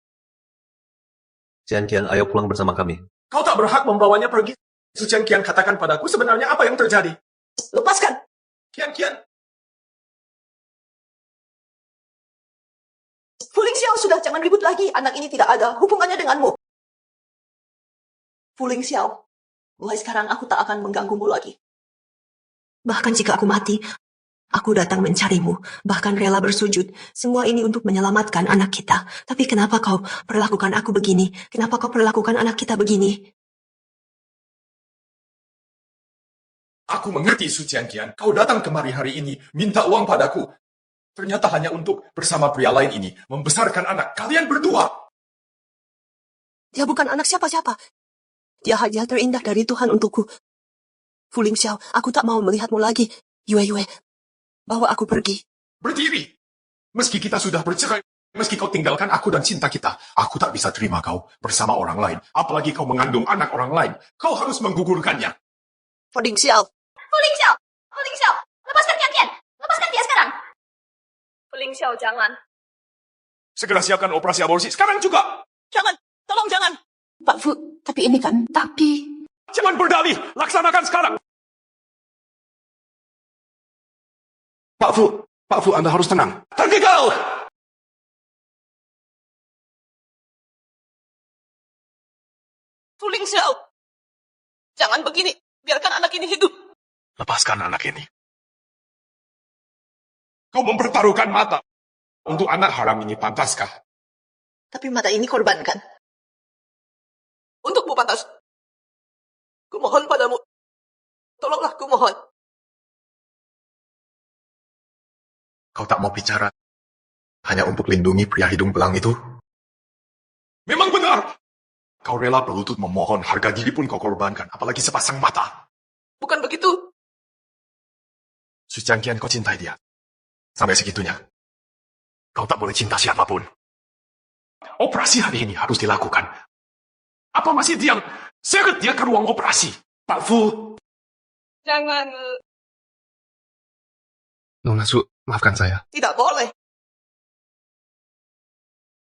Qian, ayo pulang bersama kami. Kau tak berhak membawanya pergi. Su Qianqian, katakan padaku sebenarnya apa yang terjadi. Lepaskan. Qian. Fu Ling Xiao, sudah jangan ribut lagi. Anak ini tidak ada hubungannya denganmu. Fu Ling Xiao, mulai sekarang aku tak akan mengganggumu lagi. Bahkan jika aku mati, aku datang mencarimu, bahkan rela bersujud. Semua ini untuk menyelamatkan anak kita. Tapi kenapa kau perlakukan aku begini? Kenapa kau perlakukan anak kita begini? Aku mengerti, Su Qianqian. Kau datang kemari hari ini, minta uang padaku. Ternyata hanya untuk bersama pria lain ini, membesarkan anak kalian berdua. Dia bukan anak siapa-siapa. Dia hadiah terindah dari Tuhan untukku. Fu Ling Xiao, aku tak mau melihatmu lagi. Yue, bawa aku pergi. Berdiri. Meski kita sudah bercerai, meski kau tinggalkan aku dan cinta kita, aku tak bisa terima kau bersama orang lain. Apalagi kau mengandung anak orang lain. Kau harus menggugurkannya. Fu Ling Xiao. Fu Ling Xiao, lepaskan Qian. Lepaskan dia sekarang. Fu Ling Xiao, jangan. Segera siapkan operasi aborsi. Sekarang juga. Jangan, tolong jangan. Pak Fu, tapi ini kan, Jangan berdalih, laksanakan sekarang. Pak Fu, Anda harus tenang. Pergi kau! Fu Ling Xiao. Jangan begini, biarkan anak ini hidup. Lepaskan anak ini. Kau mempertaruhkan mata. Untuk anak haram ini pantaskah? Tapi mata ini korbankan. Untukmu pantas. Kumohon padamu. Tolonglah, kumohon. Kau tak mau bicara hanya untuk lindungi pria hidung belang itu? Memang benar. Kau rela berlutut memohon, harga diri pun kau korbankan, apalagi sepasang mata. Bukan begitu. Su Qianqian, kau cintai dia. Sampai segitunya. Kau tak boleh cinta siapapun. Operasi hari ini harus dilakukan. Apa masih diam? Seret dia ke ruang operasi. Pak Fu. Jangan. Nona Su, maafkan saya. Tidak boleh.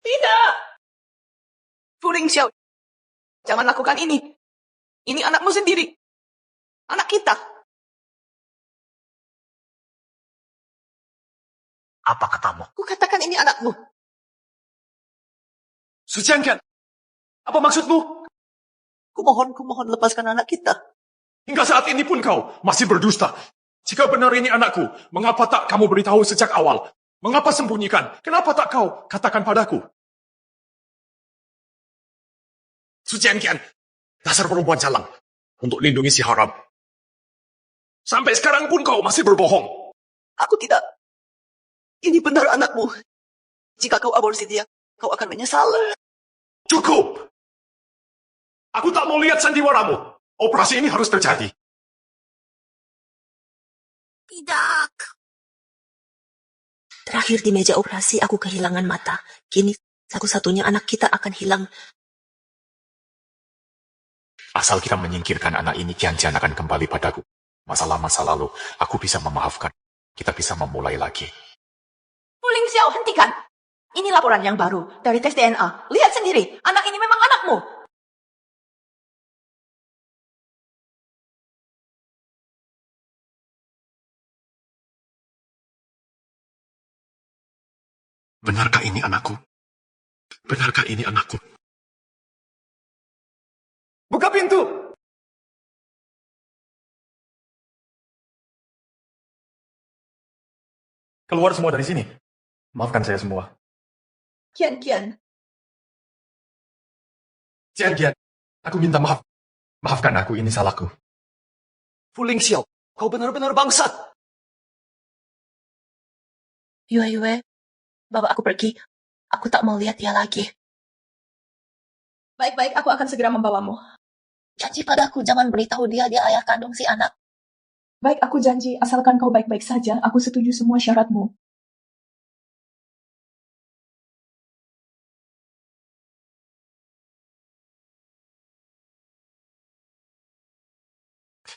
Tidak. Fu Ling Xiao, jangan lakukan ini. Ini anakmu sendiri. Anak kita. Apa katamu? Kukatakan ini anakmu. Su Qianqian, apa maksudmu? Kumohon lepaskan anak kita. Hingga saat ini pun kau masih berdusta. Jika benar ini anakku, mengapa tak kamu beritahu sejak awal? Mengapa sembunyikan? Kenapa tak kau katakan padaku? Su Qianqian, dasar perempuan jalang. Untuk lindungi si haram. Sampai sekarang pun kau masih berbohong. Aku tidak. Ini benar anakmu. Jika kau aborsi dia, kau akan menyesal. Cukup! Aku tak mau lihat sandiwaramu. Operasi ini harus terjadi. Tidak. Terakhir di meja operasi, aku kehilangan mata. Kini, satu-satunya anak kita akan hilang. Asal kita menyingkirkan anak ini, Qian akan kembali padaku. Masalah masa lalu, aku bisa memaafkan. Kita bisa memulai lagi. Fu Ling Xiao, hentikan. Ini laporan yang baru dari tes DNA. Lihat sendiri, anak ini memang anakmu. Benarkah ini anakku? Benarkah ini anakku? Buka pintu! Keluar semua dari sini. Maafkan saya semua. Kian, Kian. Jian, aku minta maaf. Maafkan aku, ini salahku. Fu Lingxiao, kau benar-benar bangsat. Yue, bawa aku pergi. Aku tak mau lihat dia lagi. Baik-baik, aku akan segera membawamu. Janji padaku, jangan beritahu dia ayah kandung si anak. Baik, aku janji, asalkan kau baik-baik saja, aku setuju semua syaratmu.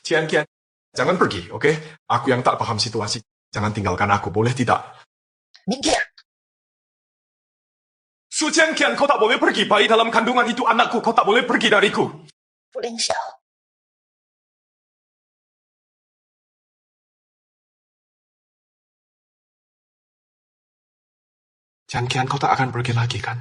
Cian Kian, jangan pergi, oke? Aku yang tak paham situasi. Jangan tinggalkan aku, boleh tidak? Minggir. Su Cian Kian, kau tak boleh pergi. Bayi dalam kandungan itu anakku, kau tak boleh pergi dariku. Fu Lingxiao. Cian Kian, kau tak akan pergi lagi, kan?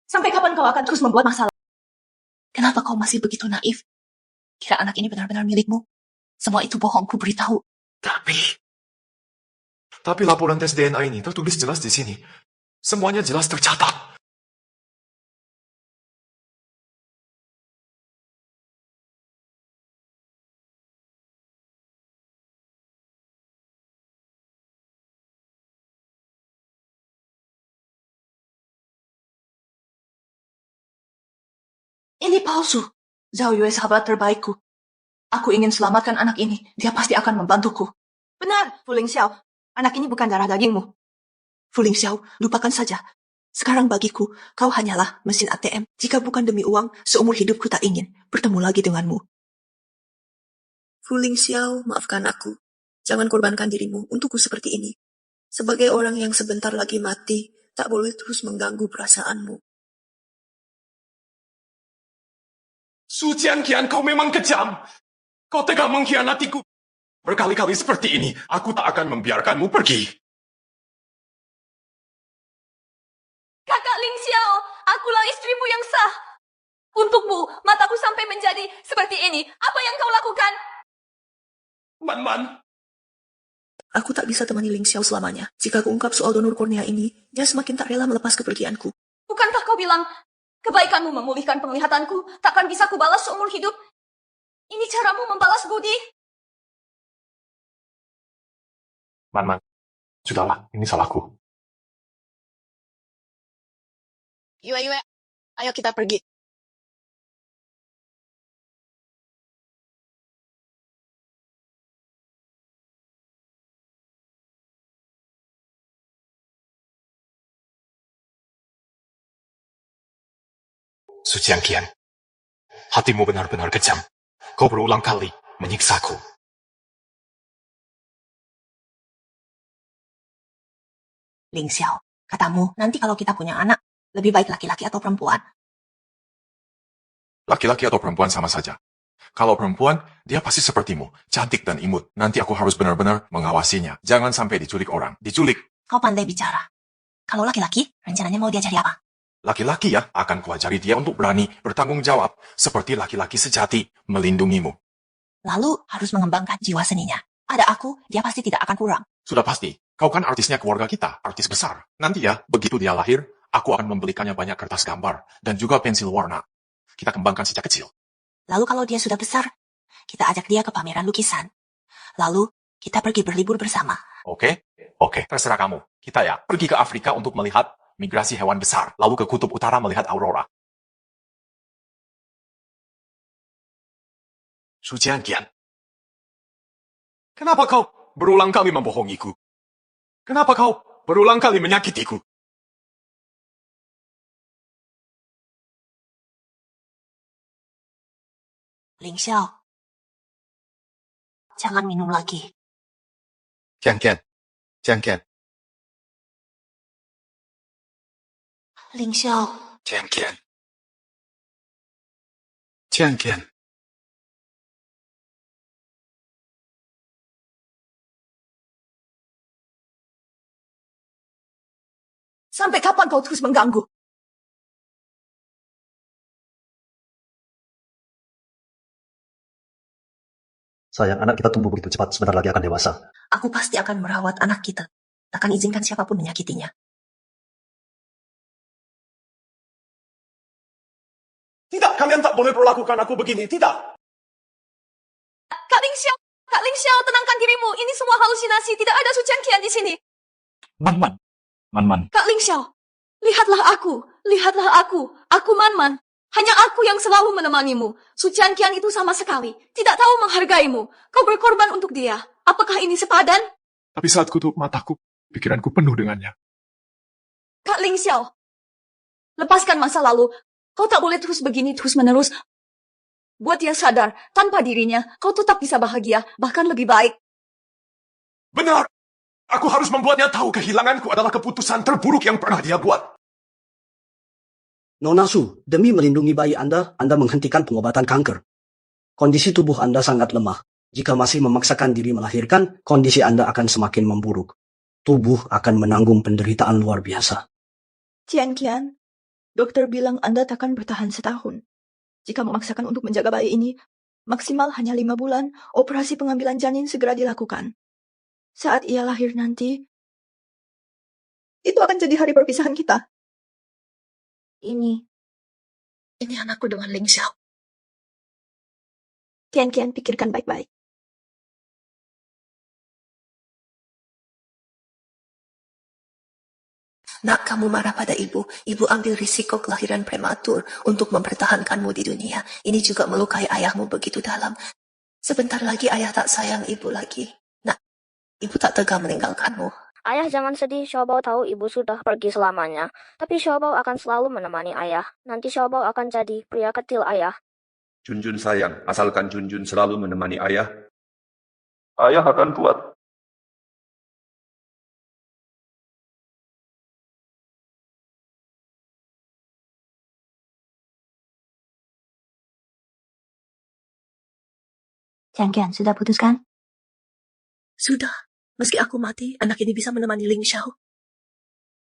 Sampai kapan kau akan terus membuat masalah? Kenapa kau masih begitu naif? Kira anak ini benar-benar milikmu? Semua itu bohong, ku beritahu. Tapi laporan tes DNA ini tertulis jelas di sini. Semuanya jelas tercatat. Ini palsu. Zhao Yue sahabat terbaikku. Aku ingin selamatkan anak ini. Dia pasti akan membantuku. Benar, Fu Lingxiao. Anak ini bukan darah dagingmu. Fu Lingxiao, lupakan saja. Sekarang bagiku, kau hanyalah mesin ATM. Jika bukan demi uang, seumur hidupku tak ingin bertemu lagi denganmu. Fu Lingxiao, maafkan aku. Jangan korbankan dirimu untukku seperti ini. Sebagai orang yang sebentar lagi mati, tak boleh terus mengganggu perasaanmu. Su Cian Kian, kau memang kejam. Kau tega mengkhianatiku. Berkali-kali seperti ini, aku tak akan membiarkanmu pergi. Kakak Lingxiao, akulah istrimu yang sah. Untukmu, mataku sampai menjadi seperti ini. Apa yang kau lakukan? Man. Aku tak bisa temani Lingxiao selamanya. Jika aku ungkap soal donor kornea ini, dia semakin tak rela melepas kepergianku. Bukankah kau bilang, kebaikanmu memulihkan penglihatanku, takkan bisa kubalas seumur hidup? Ini caramu membalas budi? Man. Sudahlah, ini salahku. Yue, ayo kita pergi. Su Jiangqian, hatimu benar-benar kejam. Kau berulang kali menyiksaku. Lingxiao, katamu nanti kalau kita punya anak, lebih baik laki-laki atau perempuan? Laki-laki atau perempuan sama saja. Kalau perempuan, dia pasti sepertimu, cantik dan imut. Nanti aku harus benar-benar mengawasinya. Jangan sampai diculik orang. Diculik. Kau pandai bicara. Kalau laki-laki, rencananya mau diajari apa? Laki-laki ya, akan kuajari dia untuk berani bertanggung jawab. Seperti laki-laki sejati melindungimu. Lalu harus mengembangkan jiwa seninya. Ada aku, dia pasti tidak akan kurang. Sudah pasti, kau kan artisnya keluarga kita, artis besar. Nanti ya, begitu dia lahir, aku akan membelikannya banyak kertas gambar dan juga pensil warna. Kita kembangkan sejak kecil. Lalu kalau dia sudah besar, kita ajak dia ke pameran lukisan. Lalu kita pergi berlibur bersama. Oke, terserah kamu. Kita ya, pergi ke Afrika untuk melihat migrasi hewan besar, lalu ke kutub utara melihat aurora. Su Jiangqian, kenapa kau berulang kali membohongiku? Kenapa kau berulang kali menyakitiku? Lingxiao, jangan minum lagi. Jiangqian. Lingxiao. Jiangqian. Sampai kapan kau terus mengganggu? Sayang, anak kita tumbuh begitu cepat, sebentar lagi akan dewasa. Aku pasti akan merawat anak kita. Takkan izinkan siapapun menyakitinya. Tidak, kalian tak boleh perlakukan aku begini, tidak. Kak Ling Xiao, tenangkan dirimu. Ini semua halusinasi. Tidak ada Su Qianqian di sini. Man. Kak Ling Xiao, lihatlah aku. Aku Man. Hanya aku yang selalu menemanimu. Su Qianqian itu sama sekali tidak tahu menghargaimu. Kau berkorban untuk dia. Apakah ini sepadan? Tapi saat kutup mataku, pikiranku penuh dengannya. Kak Ling Xiao, lepaskan masa lalu. Kau tak boleh terus begini terus-menerus. Buat dia sadar, tanpa dirinya, kau tetap bisa bahagia, bahkan lebih baik. Benar! Aku harus membuatnya tahu kehilanganku adalah keputusan terburuk yang pernah dia buat. Nona Su, demi melindungi bayi Anda menghentikan pengobatan kanker. Kondisi tubuh Anda sangat lemah. Jika masih memaksakan diri melahirkan, kondisi Anda akan semakin memburuk. Tubuh akan menanggung penderitaan luar biasa. Qianqian, dokter bilang Anda takkan bertahan setahun. Jika memaksakan untuk menjaga bayi ini, maksimal hanya 5 bulan, operasi pengambilan janin segera dilakukan. Saat ia lahir nanti, itu akan jadi hari perpisahan kita. Ini anakku dengan Ling Xiao. Qianqian, pikirkan baik-baik. Nak, kamu marah pada ibu. Ibu ambil risiko kelahiran prematur untuk mempertahankanmu di dunia. Ini juga melukai ayahmu begitu dalam. Sebentar lagi ayah tak sayang ibu lagi. Nak, ibu tak tega meninggalkanmu. Ayah jangan sedih, Xiaobao tahu ibu sudah pergi selamanya. Tapi Xiaobao akan selalu menemani ayah. Nanti Xiaobao akan jadi pria kecil ayah. Junjun sayang, asalkan Junjun selalu menemani ayah, ayah akan kuat. Qianqian, sudah putuskan? Sudah. Meski aku mati, anak ini bisa menemani Ling Xiao.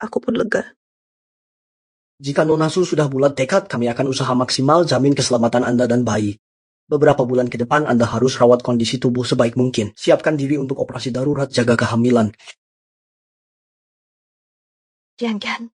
Aku pun lega. Jika Nona Su sudah bulat tekad, kami akan usaha maksimal jamin keselamatan Anda dan bayi. Beberapa bulan ke depan Anda harus rawat kondisi tubuh sebaik mungkin. Siapkan diri untuk operasi darurat jaga kehamilan. Qianqian,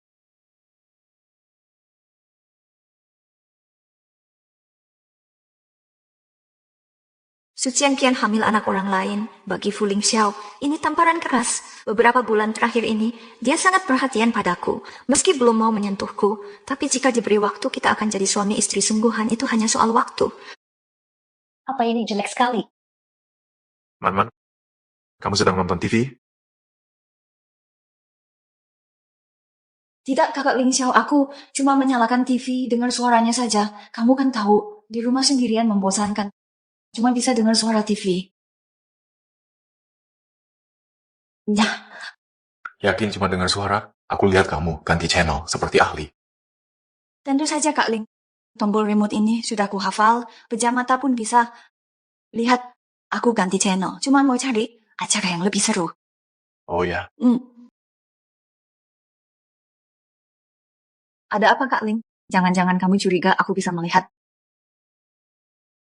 Su Qianqian hamil anak orang lain. Bagi Fu Ling Xiao, ini tamparan keras. Beberapa bulan terakhir ini, dia sangat perhatian padaku. Meski belum mau menyentuhku, tapi jika diberi waktu, kita akan jadi suami istri sungguhan. Itu hanya soal waktu. Apa ini jelek sekali? Man, kamu sedang nonton TV? Tidak, Kakak Ling Xiao, aku cuma menyalakan TV, dengar suaranya saja. Kamu kan tahu, di rumah sendirian membosankan. Cuma bisa dengar suara TV. Nah. Yakin cuma dengar suara? Aku lihat kamu ganti channel seperti ahli. Tentu saja, Kak Ling. Tombol remote ini sudah aku hafal, pejam mata pun bisa. Lihat, aku ganti channel. Cuma mau cari acara yang lebih seru. Oh ya. Ada apa, Kak Ling? Jangan-jangan kamu curiga aku bisa melihat.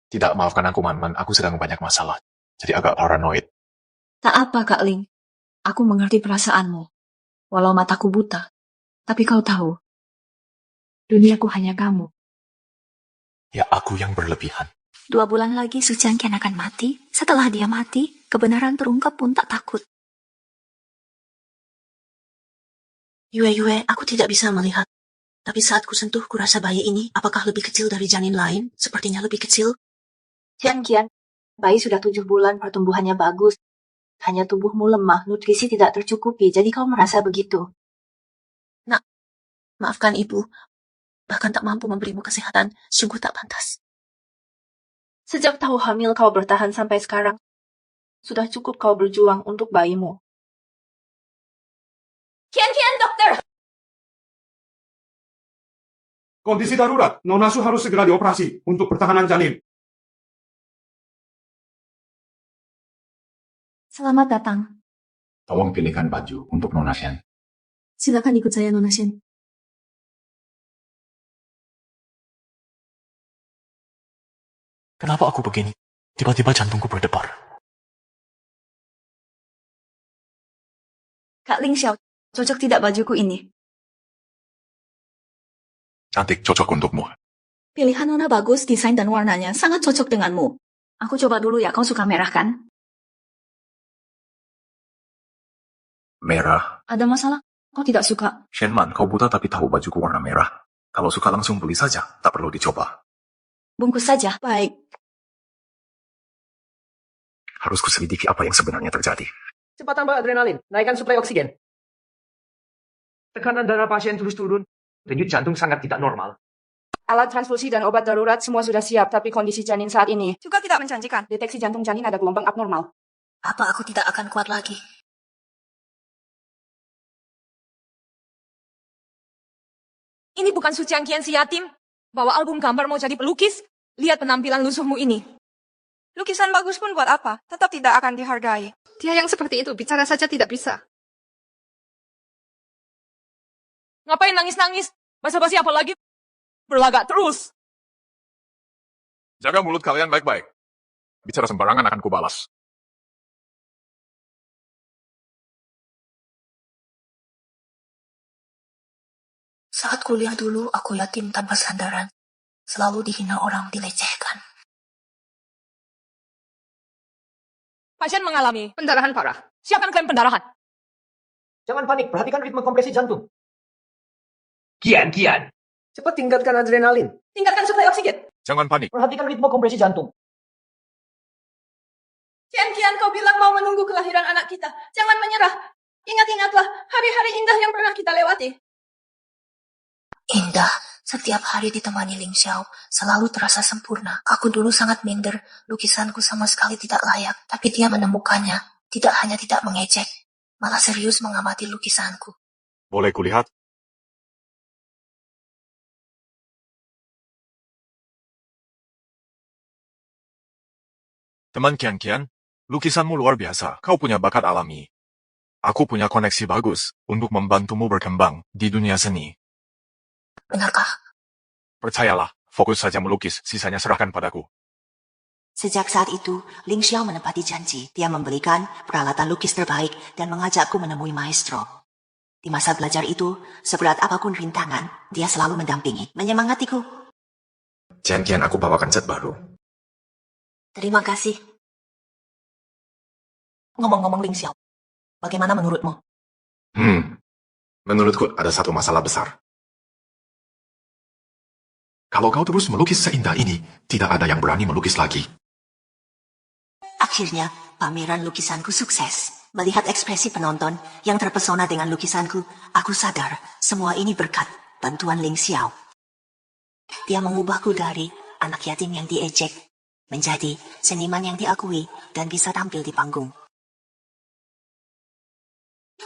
Tidak, maafkan aku, Man. Aku sedang banyak masalah. Jadi agak paranoid. Tak apa, Kak Ling. Aku mengerti perasaanmu. Walau mataku buta. Tapi kau tahu, duniaku hanya kamu. Ya, aku yang berlebihan. 2 bulan lagi Su Qianqian akan mati. Setelah dia mati, kebenaran terungkap pun tak takut. Yue, aku tidak bisa melihat. Tapi saat kusentuh, kurasa bayi ini, apakah lebih kecil dari janin lain? Sepertinya lebih kecil. Qianqian, bayi sudah 7 bulan, pertumbuhannya bagus. Hanya tubuhmu lemah, nutrisi tidak tercukupi, jadi kau merasa begitu. Nak, maafkan ibu. Bahkan tak mampu memberimu kesehatan, sungguh tak pantas. Sejak tahu hamil kau bertahan sampai sekarang. Sudah cukup kau berjuang untuk bayimu. Qianqian, dokter! Kondisi darurat, Nona Su harus segera dioperasi untuk pertahanan janin. Selamat datang. Tolong pilihkan baju untuk Nona Shen. Silakan ikut saya, Nona Shen. Kenapa aku begini? Tiba-tiba jantungku berdebar. Kak Ling Xiao, cocok tidak bajuku ini? Cantik, cocok untukmu. Pilihan Nona bagus, desain dan warnanya sangat cocok denganmu. Aku coba dulu ya, kau suka merah kan? Merah. Ada masalah? Kau tidak suka? Shenman, kau buta tapi tahu bajuku warna merah. Kalau suka langsung beli saja, tak perlu dicoba. Bungkus saja. Baik. Harus kuselidiki apa yang sebenarnya terjadi. Cepat tambah adrenalin, naikkan suplai oksigen. Tekanan darah pasien terus turun, denyut jantung sangat tidak normal. Alat transfusi dan obat darurat semua sudah siap, tapi kondisi janin saat ini Juga tidak menjanjikan. deteksi jantung janin ada gelombang abnormal. Apa aku tidak akan kuat lagi? Ini bukan Suciangkian si yatim. Bawa album gambar mau jadi pelukis. Lihat penampilan lusuhmu ini. Lukisan bagus pun buat apa? Tetap tidak akan dihargai. Dia yang seperti itu, bicara saja tidak bisa. Ngapain nangis-nangis? Basa-basi apa lagi? Berlagak terus. Jaga mulut kalian baik-baik. Bicara sembarangan akan kubalas. Saat kuliah dulu, aku yatim tanpa sandaran. Selalu dihina orang, dilecehkan. Pasien mengalami Pendarahan parah. Siapkan klaim pendarahan. Jangan panik, perhatikan ritme kompresi jantung. Kian. Cepat tingkatkan adrenalin. Tingkatkan suplai oksigen. Jangan panik. Perhatikan ritme kompresi jantung. Kian, kau bilang mau menunggu kelahiran anak kita. Jangan menyerah. Ingat-ingatlah hari-hari indah yang pernah kita lewati. Indah, setiap hari ditemani Ling Xiao selalu terasa sempurna. Aku dulu sangat minder, lukisanku sama sekali tidak layak. Tapi dia menemukannya, tidak hanya tidak mengejek, malah serius mengamati lukisanku. Boleh kulihat? Teman Kian, lukisanmu luar biasa. Kau punya bakat alami. Aku punya koneksi bagus untuk membantumu berkembang di dunia seni. Benarkah? Percayalah, fokus saja melukis, sisanya serahkan padaku. Sejak saat itu, Ling Xiao menepati janji. Dia memberikan peralatan lukis terbaik dan mengajakku menemui maestro. Di masa belajar itu, seberat apapun rintangan, dia selalu mendampingi, menyemangatiku. Kian, aku bawakan cat baru. Terima kasih. Ngomong-ngomong Ling Xiao, bagaimana menurutmu? Menurutku ada satu masalah besar. Kalau kau terus melukis seindah ini, tidak ada yang berani melukis lagi. Akhirnya, pameran lukisanku sukses. Melihat ekspresi penonton yang terpesona dengan lukisanku, aku sadar semua ini berkat bantuan Ling Xiao. Dia mengubahku dari anak yatim yang diejek menjadi seniman yang diakui dan bisa tampil di panggung.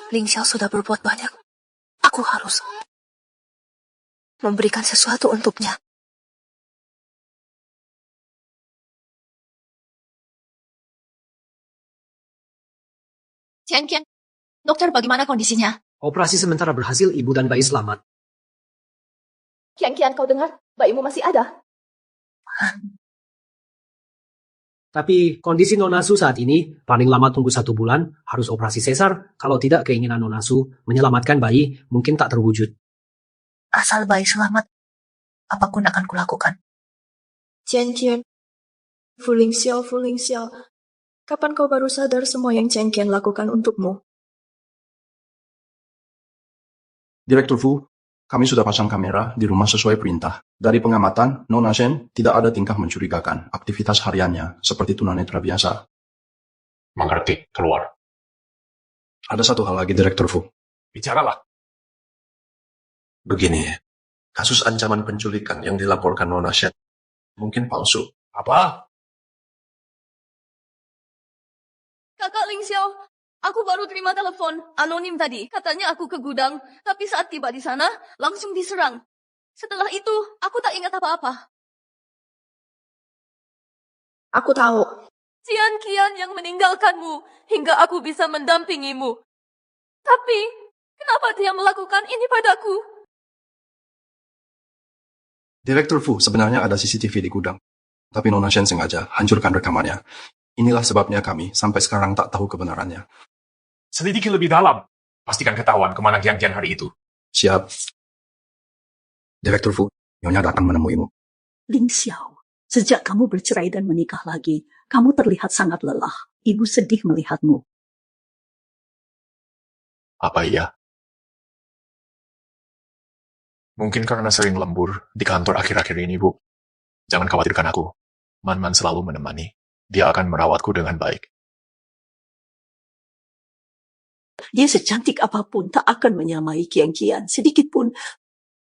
Ling Xiao sudah berbuat banyak. Aku harus memberikan sesuatu untuknya. Kian, dokter bagaimana kondisinya? Operasi sementara berhasil, ibu dan bayi selamat. Kian, kau dengar? Bayimu masih ada. Tapi kondisi Nona Su saat ini paling lama tunggu 1 bulan, harus operasi sesar. Kalau tidak, keinginan Nona Su menyelamatkan bayi mungkin tak terwujud. Asal bayi selamat, apapun akan kulakukan. Kian, Fu Ling Xiao. Kapan kau baru sadar semua yang Kian lakukan untukmu? Direktur Fu, kami sudah pasang kamera di rumah sesuai perintah. Dari pengamatan, Nona Shen tidak ada tingkah mencurigakan aktivitas hariannya seperti tunanetra biasa. Mengerti, keluar. Ada satu hal lagi, Direktur Fu. Bicaralah. Begini, kasus ancaman penculikan yang dilaporkan Nona Shen mungkin palsu. Apa? Kakak Ling Xiao, aku baru terima telepon anonim tadi. Katanya aku ke gudang, tapi saat tiba di sana, langsung diserang. Setelah itu, aku tak ingat apa-apa. Aku tahu. Kian yang meninggalkanmu, hingga aku bisa mendampingimu. Tapi, Kenapa dia melakukan ini padaku? Direktur Fu, sebenarnya ada CCTV di gudang. Tapi Nona Shen sengaja hancurkan rekamannya. Inilah sebabnya kami sampai sekarang tak tahu kebenarannya. Selidiki lebih dalam. Pastikan ketahuan kemana Kian hari itu. Siap. Direktur Fu, Nyonya datang menemuimu. Ling Xiao, sejak kamu bercerai dan menikah lagi, kamu terlihat sangat lelah. Ibu sedih melihatmu. Apa iya? Mungkin karena sering lembur di kantor akhir-akhir ini, Bu. Jangan khawatirkan aku. Man selalu menemani. Dia akan merawatku dengan baik. Dia secantik apapun tak akan menyamai Kian. Sedikit pun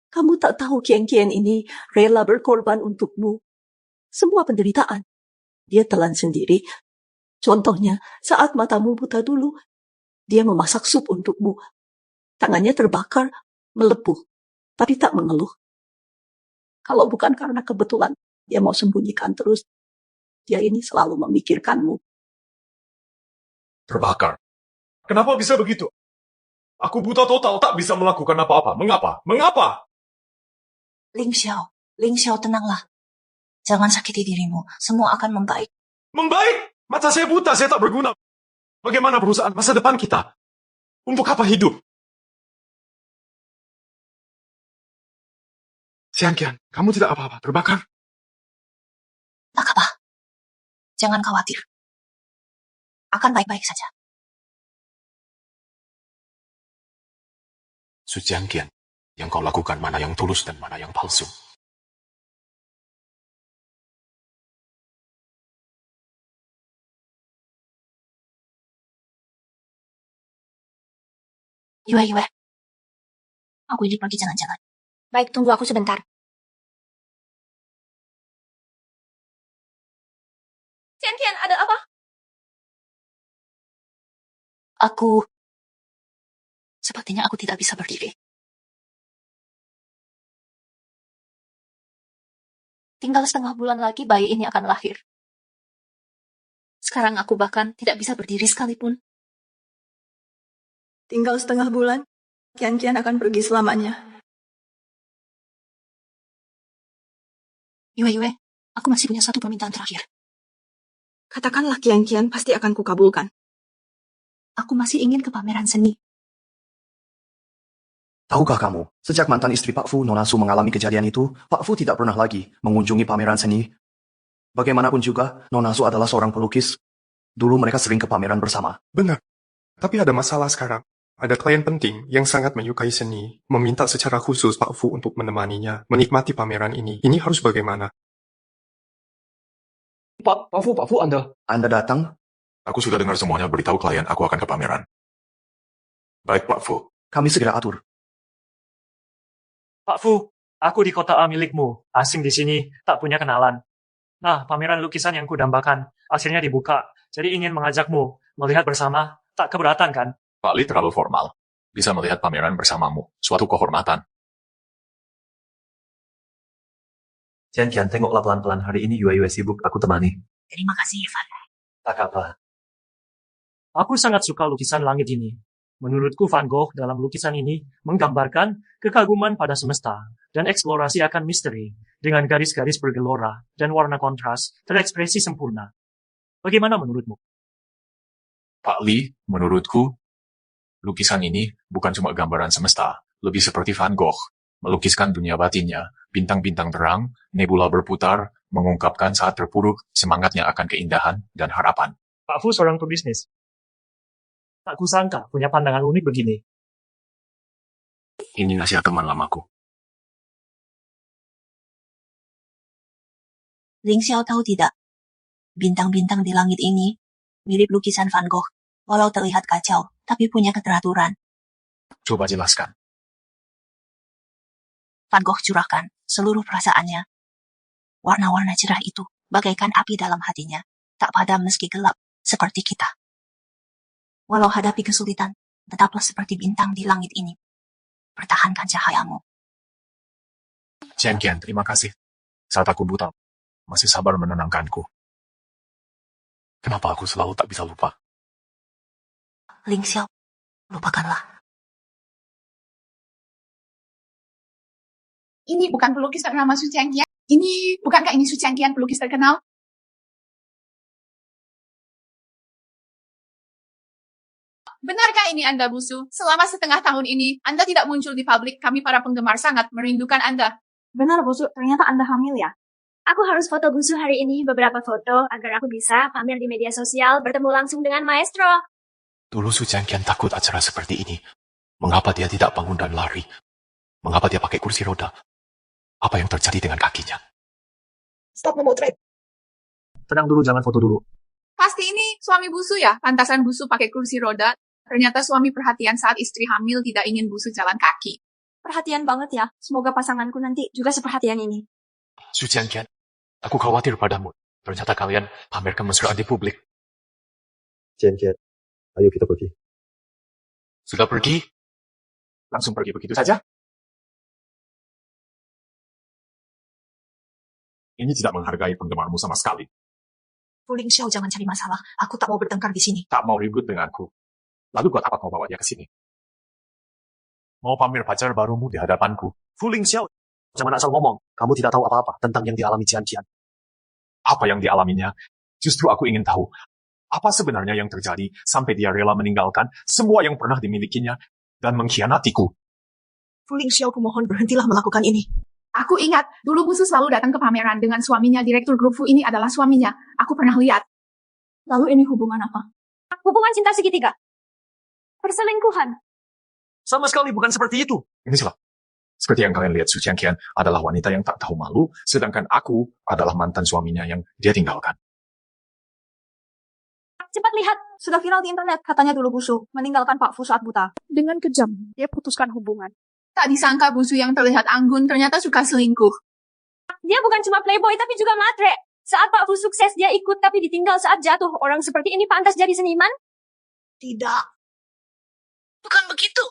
kamu tak tahu Kian ini rela berkorban untukmu. Semua penderitaan dia telan sendiri. Contohnya, saat matamu buta dulu, dia memasak sup untukmu. Tangannya terbakar, melepuh, tapi tak mengeluh. Kalau bukan karena kebetulan dia mau sembunyikan terus, dia ini selalu memikirkanmu. Terbakar. Kenapa bisa begitu? Aku buta total, tak bisa melakukan apa-apa. Mengapa? Mengapa? Ling Xiao, tenanglah. Jangan sakiti dirimu, semua akan membaik. Membaik? Mata saya buta, saya tak berguna. Bagaimana perusahaan masa depan kita? Untuk apa hidup? Kian, kamu tidak apa-apa, terbakar? Tak apa. Jangan khawatir. Akan baik-baik saja. Sucian Kian, yang kau lakukan mana yang tulus dan mana yang palsu. Yue. Aku ini pergi jalan-jalan. Baik, tunggu aku sebentar. Kian, ada apa? Sepertinya aku tidak bisa berdiri. Tinggal 1/2 bulan lagi bayi ini akan lahir. Sekarang aku bahkan tidak bisa berdiri sekalipun. Tinggal 1/2 bulan, Kian akan pergi selamanya. Yue, aku masih punya satu permintaan terakhir. Katakanlah Kian, pasti akan kukabulkan. Aku masih ingin ke pameran seni. Tahukah kamu, sejak mantan istri Pak Fu, Nona Su mengalami kejadian itu, Pak Fu tidak pernah lagi mengunjungi pameran seni. Bagaimanapun juga, Nona Su adalah seorang pelukis. Dulu mereka sering ke pameran bersama. Benar. Tapi ada masalah sekarang. Ada klien penting yang sangat menyukai seni, meminta secara khusus Pak Fu untuk menemaninya, menikmati pameran ini. Ini harus bagaimana? Pak Fu, Anda datang? Aku sudah dengar semuanya, beritahu klien aku akan ke pameran. Baik, Pak Fu. Kami segera atur. Pak Fu, aku di kota A milikmu, asing di sini, tak punya kenalan. Nah, pameran lukisan yang kudambakan, akhirnya dibuka, jadi ingin mengajakmu, melihat bersama, tak keberatan kan? Pak Li terlalu formal. Bisa melihat pameran bersamamu, suatu kehormatan. Kian, tengoklah pelan-pelan. Hari ini Yue sibuk, aku temani. Terima kasih, Ivan. Tak apa. Aku sangat suka lukisan langit ini. Menurutku Van Gogh dalam lukisan ini menggambarkan kekaguman pada semesta dan eksplorasi akan misteri dengan garis-garis bergelora dan warna kontras terekspresi sempurna. Bagaimana menurutmu? Pak Li, menurutku, lukisan ini bukan cuma gambaran semesta, lebih seperti Van Gogh, melukiskan dunia batinnya, bintang-bintang terang, nebula berputar, mengungkapkan saat terpuruk semangatnya akan keindahan dan harapan. Pak Fu seorang pebisnis. Tak kusangka punya pandangan unik begini. Ini nasihat teman lamaku. Ling Xiao tahu tidak? Bintang-bintang di langit ini mirip lukisan Van Gogh. Walau terlihat kacau, tapi punya keteraturan. Coba jelaskan. Van Gogh curahkan seluruh perasaannya. Warna-warna cerah itu bagaikan api dalam hatinya, tak padam meski gelap, seperti kita. Walau hadapi kesulitan, tetaplah seperti bintang di langit ini. Pertahankan cahayamu. Kian, terima kasih. Saat aku buta, masih sabar menenangkanku. Kenapa aku selalu tak bisa lupa? Ling Xiao, lupakanlah. Ini bukan pelukis bernama Su Qianqian. Bukankah ini Su Qianqian, pelukis terkenal? Benarkah ini Anda, Busu? Selama setengah tahun ini, Anda tidak muncul di publik. Kami para penggemar sangat merindukan Anda. Benar, Busu. Ternyata Anda hamil ya? Aku harus foto Busu hari ini, beberapa foto, agar aku bisa pamer di media sosial, bertemu langsung dengan maestro. Dulu Su Qianqian takut acara seperti ini. Mengapa dia tidak bangun dan lari? Mengapa dia pakai kursi roda? Apa yang terjadi dengan kakinya? Stop memotret. Tenang dulu, jangan foto dulu. Pasti ini suami Busu ya? Pantasan Busu pakai kursi roda. Ternyata suami perhatian saat istri hamil tidak ingin Busu jalan kaki. Perhatian banget ya. Semoga pasanganku nanti juga seperhatian ini. Su Qianqian, aku khawatir padamu. Ternyata kalian pamerkan mesra di publik. Qianqian, ayo kita pergi. Sudah pergi? Langsung pergi begitu saja? Ini tidak menghargai penggemarmu sama sekali. Fu Lingxiao, jangan cari masalah. Aku tak mau bertengkar di sini. Tak mau ribut denganku. Lalu buat apa kau bawa dia ke sini? Mau pamer pacar barumu di hadapanku. Fu Lingxiao, jangan asal ngomong. Kamu tidak tahu apa-apa tentang yang dialami Qianqian. Apa yang dialaminya? Justru aku ingin tahu. Apa sebenarnya yang terjadi sampai dia rela meninggalkan semua yang pernah dimilikinya dan mengkhianatiku? Fu Lingxiao, kumohon berhentilah melakukan ini. Aku ingat, dulu Busu selalu datang ke pameran dengan suaminya. Direktur grup Fu ini adalah suaminya. Aku pernah lihat. Lalu ini hubungan apa? Hubungan cinta segitiga. Perselingkuhan. Sama sekali bukan seperti itu. Ini salah. Seperti yang kalian lihat, Su Qianqian adalah wanita yang tak tahu malu, sedangkan aku adalah mantan suaminya yang dia tinggalkan. Cepat lihat, sudah viral di internet. Katanya dulu Busu meninggalkan Pak Fu saat buta. Dengan kejam, dia putuskan hubungan. Tak disangka Busu yang terlihat anggun ternyata suka selingkuh. Dia bukan cuma playboy tapi juga matre. Saat Pak Fu sukses dia ikut tapi ditinggal saat jatuh. Orang seperti ini pantas jadi seniman? Tidak. Bukan begitu.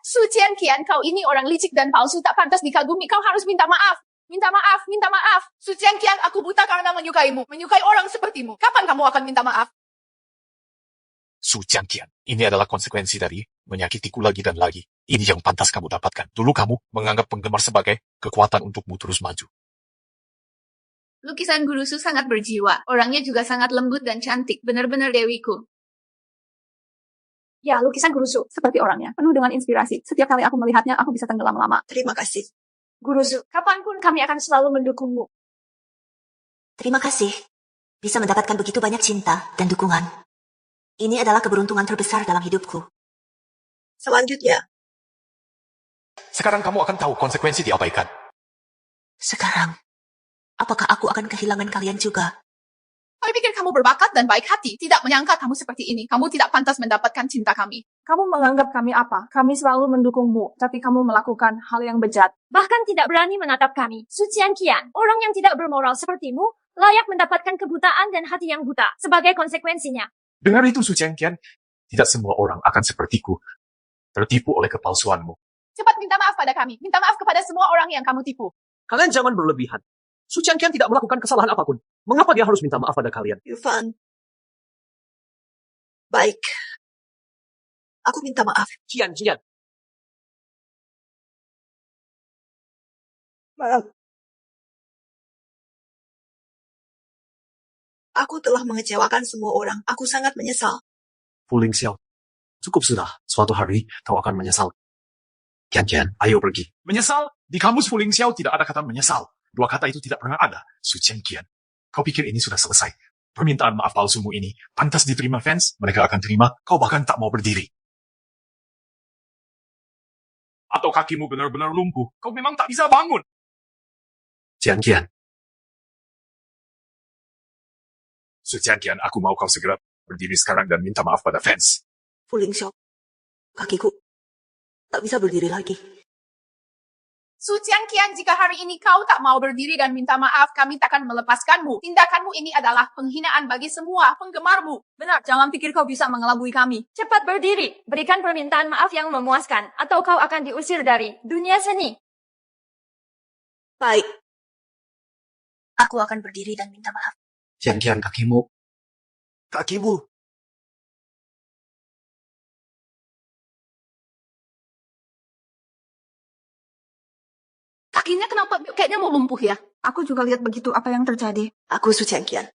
Su Qianqian, kau ini orang licik dan palsu, tak pantas dikagumi. Kau harus minta maaf. Minta maaf, minta maaf. Su Qianqian, aku buta karena menyukaimu. Menyukai orang sepertimu. Kapan kamu akan minta maaf? Su Qianqian, ini adalah konsekuensi dari menyakitiku lagi dan lagi. Ini yang pantas kamu dapatkan. Dulu kamu menganggap penggemar sebagai kekuatan untukmu terus maju. Lukisan Guru Su sangat berjiwa. Orangnya juga sangat lembut dan cantik. Benar-benar dewiku. Ya, lukisan Guru Su seperti orangnya, penuh dengan inspirasi. Setiap kali aku melihatnya, aku bisa tenggelam lama. Terima kasih. Guru Su, kapanpun kami akan selalu mendukungmu. Terima kasih. Bisa mendapatkan begitu banyak cinta dan dukungan. Ini adalah keberuntungan terbesar dalam hidupku. Selanjutnya. Sekarang kamu akan tahu konsekuensi diabaikan. Sekarang, apakah aku akan kehilangan kalian juga? Kami pikir kamu berbakat dan baik hati. Tidak menyangka kamu seperti ini. Kamu tidak pantas mendapatkan cinta kami. Kamu menganggap kami apa? Kami selalu mendukungmu, tapi kamu melakukan hal yang bejat. Bahkan tidak berani menatap kami. Su Qianqian, orang yang tidak bermoral sepertimu, layak mendapatkan kebutaan dan hati yang buta sebagai konsekuensinya. Dengar itu, Su Qianqian. Tidak semua orang akan sepertiku. Tertipu oleh kepalsuanmu. Cepat minta maaf pada kami. Minta maaf kepada semua orang yang kamu tipu. Kalian jangan berlebihan. Su Qianqian tidak melakukan kesalahan apapun. Mengapa dia harus minta maaf pada kalian? Yufan. Baik. Aku minta maaf. Qianqian. Maaf. Aku telah mengecewakan semua orang. Aku sangat menyesal. Fu Lingxiao, cukup sudah. Suatu hari kau akan menyesal. Qianqian, ayo pergi. Menyesal? Di kamus Fu Lingxiao tidak ada kata menyesal. Dua kata itu tidak pernah ada. Su Qianqian, kau pikir ini sudah selesai? Permintaan maaf palsumu ini pantas diterima fans? Mereka akan terima. Kau bahkan tak mau berdiri. Atau kakimu benar-benar lumpuh. Kau memang tak bisa bangun. Qianqian. Su Qianqian, aku mau kau segera berdiri sekarang dan minta maaf pada fans. Fu Lingxiao, kakiku tak bisa berdiri lagi. Su Qianqian, jika hari ini kau tak mau berdiri dan minta maaf, kami takkan melepaskanmu. Tindakanmu ini adalah penghinaan bagi semua penggemarmu. Benar, jangan pikir kau bisa mengelabui kami. Cepat berdiri, berikan permintaan maaf yang memuaskan, atau kau akan diusir dari dunia seni. Baik. Aku akan berdiri dan minta maaf. Qianqian, kakimu. Kakimu. Kakinya kenapa kayaknya mau lumpuh ya? Aku juga lihat begitu apa yang terjadi. Aku Su Changqian.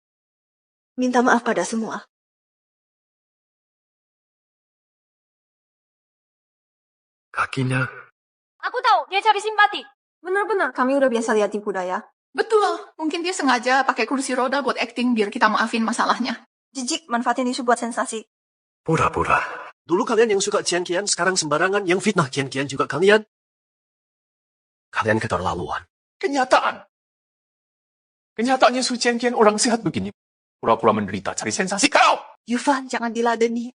Minta maaf pada semua. Kakinya. Aku tahu, dia cari simpati. Benar-benar, kami udah biasa lihat tipu daya. Betul, mungkin dia sengaja pakai kursi roda buat acting biar kita maafin masalahnya. Jijik, manfaatin isu buat sensasi. Pura-pura. Dulu kalian yang suka Qian-Qian, sekarang sembarangan. Yang fitnah Qian-Qian juga kalian. Kalian keterlaluan. Kenyataan. Kenyataannya Su Qian orang sehat begini. Pura-pura menderita, cari sensasi kau. Yufan, jangan diladeni.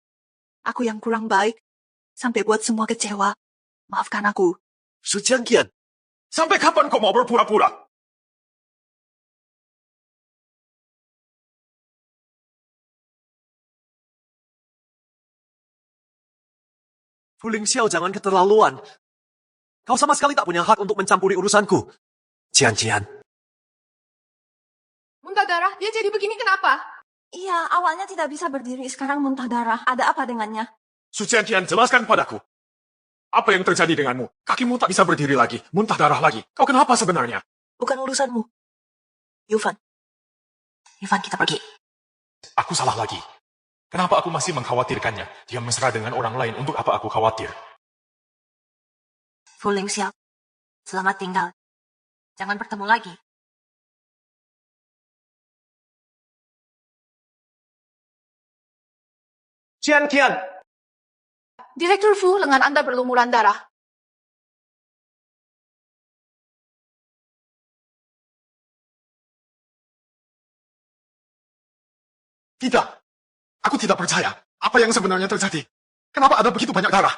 Aku yang kurang baik. Sampai buat semua kecewa. Maafkan aku. Su Qian. Sampai kapan kau mau berpura-pura? Fu Lingxiao, jangan keterlaluan. Kau sama sekali tak punya hak untuk mencampuri urusanku. Qian-Qian. Muntah darah, dia jadi begini kenapa? Iya, awalnya tidak bisa berdiri, sekarang muntah darah. Ada apa dengannya? Su Qian, jelaskan padaku. Apa yang terjadi denganmu? Kakimu tak bisa berdiri lagi, muntah darah lagi. Kau kenapa sebenarnya? Bukan urusanmu. Yufan, kita pergi. Aku salah lagi. Kenapa aku masih mengkhawatirkannya? Dia mesra dengan orang lain, untuk apa aku khawatir? Fu Lingxiao, selamat tinggal. Jangan bertemu lagi. Qian. Direktur Fu, lengan Anda berlumuran darah. Tidak. Aku tidak percaya. Apa yang sebenarnya terjadi? Kenapa ada begitu banyak darah?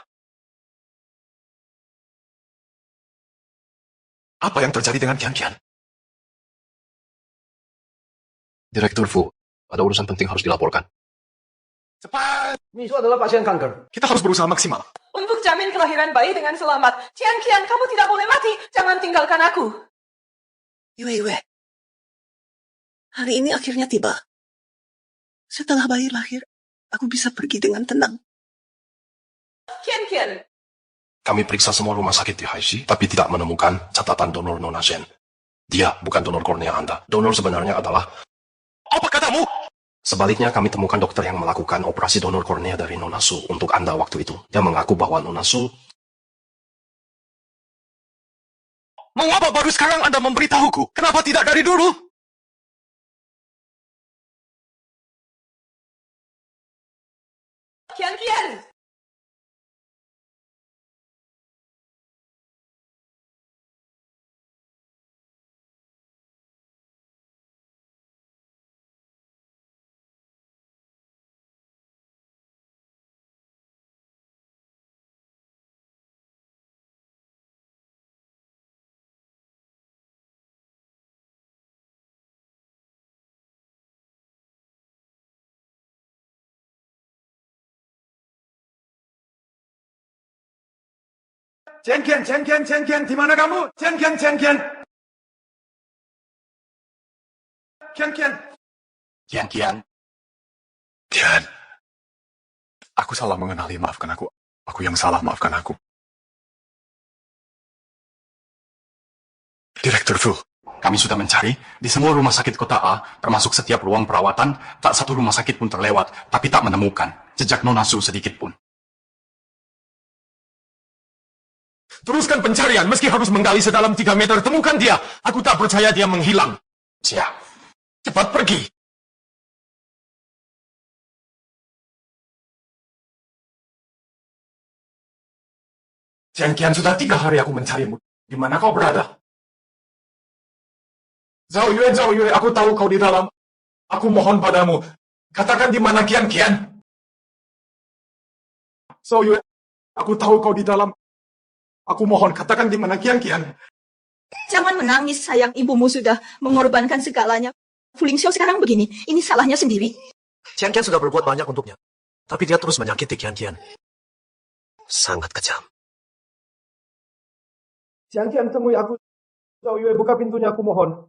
Apa yang terjadi dengan Qian? Direktur Fu, ada urusan penting harus dilaporkan. Cepat! Misu adalah pasien kanker. Kita harus berusaha maksimal. Untuk jamin kelahiran bayi dengan selamat. Qian, kamu tidak boleh mati. Jangan tinggalkan aku. Yue. Hari ini akhirnya tiba. Setelah bayi lahir, aku bisa pergi dengan tenang. Qian. Kami periksa semua rumah sakit di Haishi, tapi tidak menemukan catatan donor Nona Shen. Dia bukan donor kornea Anda. Donor sebenarnya adalah... Apa katamu? Sebaliknya, kami temukan dokter yang melakukan operasi donor kornea dari Nona Su untuk Anda waktu itu. Dia mengaku bahwa Nona Su... Mengapa baru sekarang Anda memberitahuku? Kenapa tidak dari dulu? Qian. Qian, di mana kamu? Qian. Qian. Aku salah mengenali, maafkan aku. Aku yang salah, maafkan aku. Direktur Fu, kami sudah mencari di semua rumah sakit kota A, termasuk setiap ruang perawatan, tak satu rumah sakit pun terlewat, tapi tak menemukan jejak Nona Su sedikit pun. Teruskan pencarian, meski harus menggali sedalam 3 meter, temukan dia. Aku tak percaya dia menghilang. Siap, cepat pergi. Qian, sudah 3 hari aku mencarimu. Di mana kau berada? Zhao Yue, aku tahu kau di dalam. Aku mohon padamu, katakan di mana Qian. Zhao Yue, aku tahu kau di dalam. Aku mohon, katakan di mana Qian. Jangan menangis, sayang. Ibumu sudah mengorbankan segalanya. Fu Lingxiao sekarang begini. Ini salahnya sendiri. Qian sudah berbuat banyak untuknya. Tapi dia terus menyakiti Qian. Sangat kejam. Qian, temui aku. Zhao Yue, buka pintunya, aku mohon.